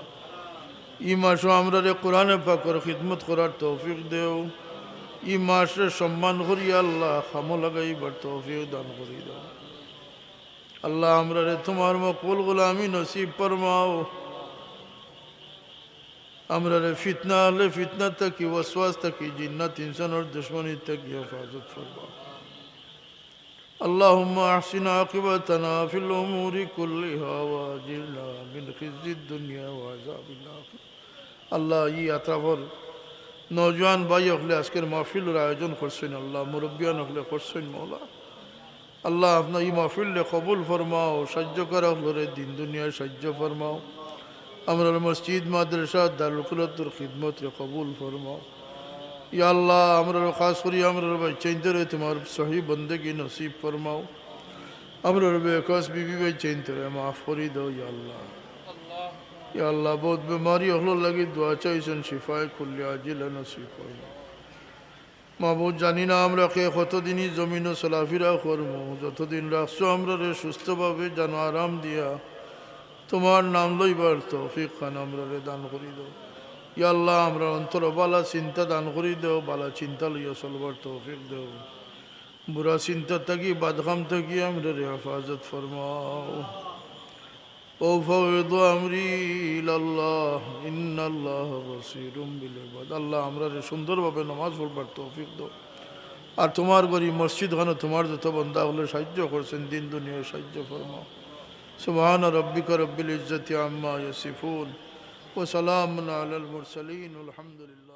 ই মাসও আমরা রে কোরআনে পাকের খিদমত করার তৌফিক দেও। ই মাসে সম্মান করিয়া আল্লাহ খামো লাগাইবার তৌফিক দান করি দাও। আল্লাহ আমরা রে তোমার মকবুল গোলামি নসিব ফরমাও। আমরা রে ফিতনা হলে ফিতনা থাকি, ওয়াসওয়াস থাকি, জিন্নাত ইনসানের দুশ্মনী থাকি হেফাজত ফরমাও। اللهم احسن عاقبتنا في الامور كلها واجرنا من خزي الدنيا وعذاب الاخره। আল্লাহ ই আত্রাফর নওজোয়ান ভাই হলে আজকের মাহফিলের আয়োজন করছেন, আল্লাহ মুরব্বিয়ান হলে করছেন মৌলা। আল্লাহ আপনার এই মাহফিলে কবুল ফরমাও, সাহায্য করা হলে দিন দুনিয়ায় সাহায্য ফরমাও। আমরা মসজিদ মাদ্রাসা দারুল কুরাতুর খিদমত রে কবুল ফরমাও। ইয়া আল্লাহ আমরা খাস করি আমরা ভাই চাইতে রে তোমার সহি বন্দেগি নসিব ফরমাও। আমরা বেকাস বিবি ভাই চাইতে রে মাফ করি দাও ইয়া আল্লাহ। ইয়া আল্লাহ বহুত বেমারি হলো লাগি দোয়া চাইছেন, শিফায়ে কুল্লি আজিলা নসিব ফরমাও। মাহবুব জানি না আমরা কে কতদিনই জমিন ও চলাফেরা করবো, যতদিন রাখছো আমরা রে সুস্থভাবে যেন আরাম দিয়া তোমার নাম লইবার তৌফিক খান আমরা রে দান করি দাও। ইয়া আল্লাহ আমরা অন্তর বালা চিন্তা দান করি দেও, বালা চিন্তা লইয়া চলবার তৌফিক দেও। বুড়া চিন্তা থাকি বাদখাম থাকি আমরা রে হেফাজত ফরমাও। ও ফাওয়াইদু আমরি ইলাল্লাহ ইন্নাল্লাহ বাসীরুম বিল ইবাদ। আল্লাহ আমরা রে সুন্দরভাবে নামাজ পড়বার তৌফিক দাও। আর তোমার গরি মসজিদ খানে তোমার যত বান্দা হলে সাহায্য করছেন, দিন দুনিয়ায় সাহায্য ফরমাও। সুবহান রাব্বিকা রব্বিল ইজ্জাতি আম্মা ইয়াসিফুন ওয়া সালামুন আলাল মুরসালিন আলহামদুলিল্লাহ।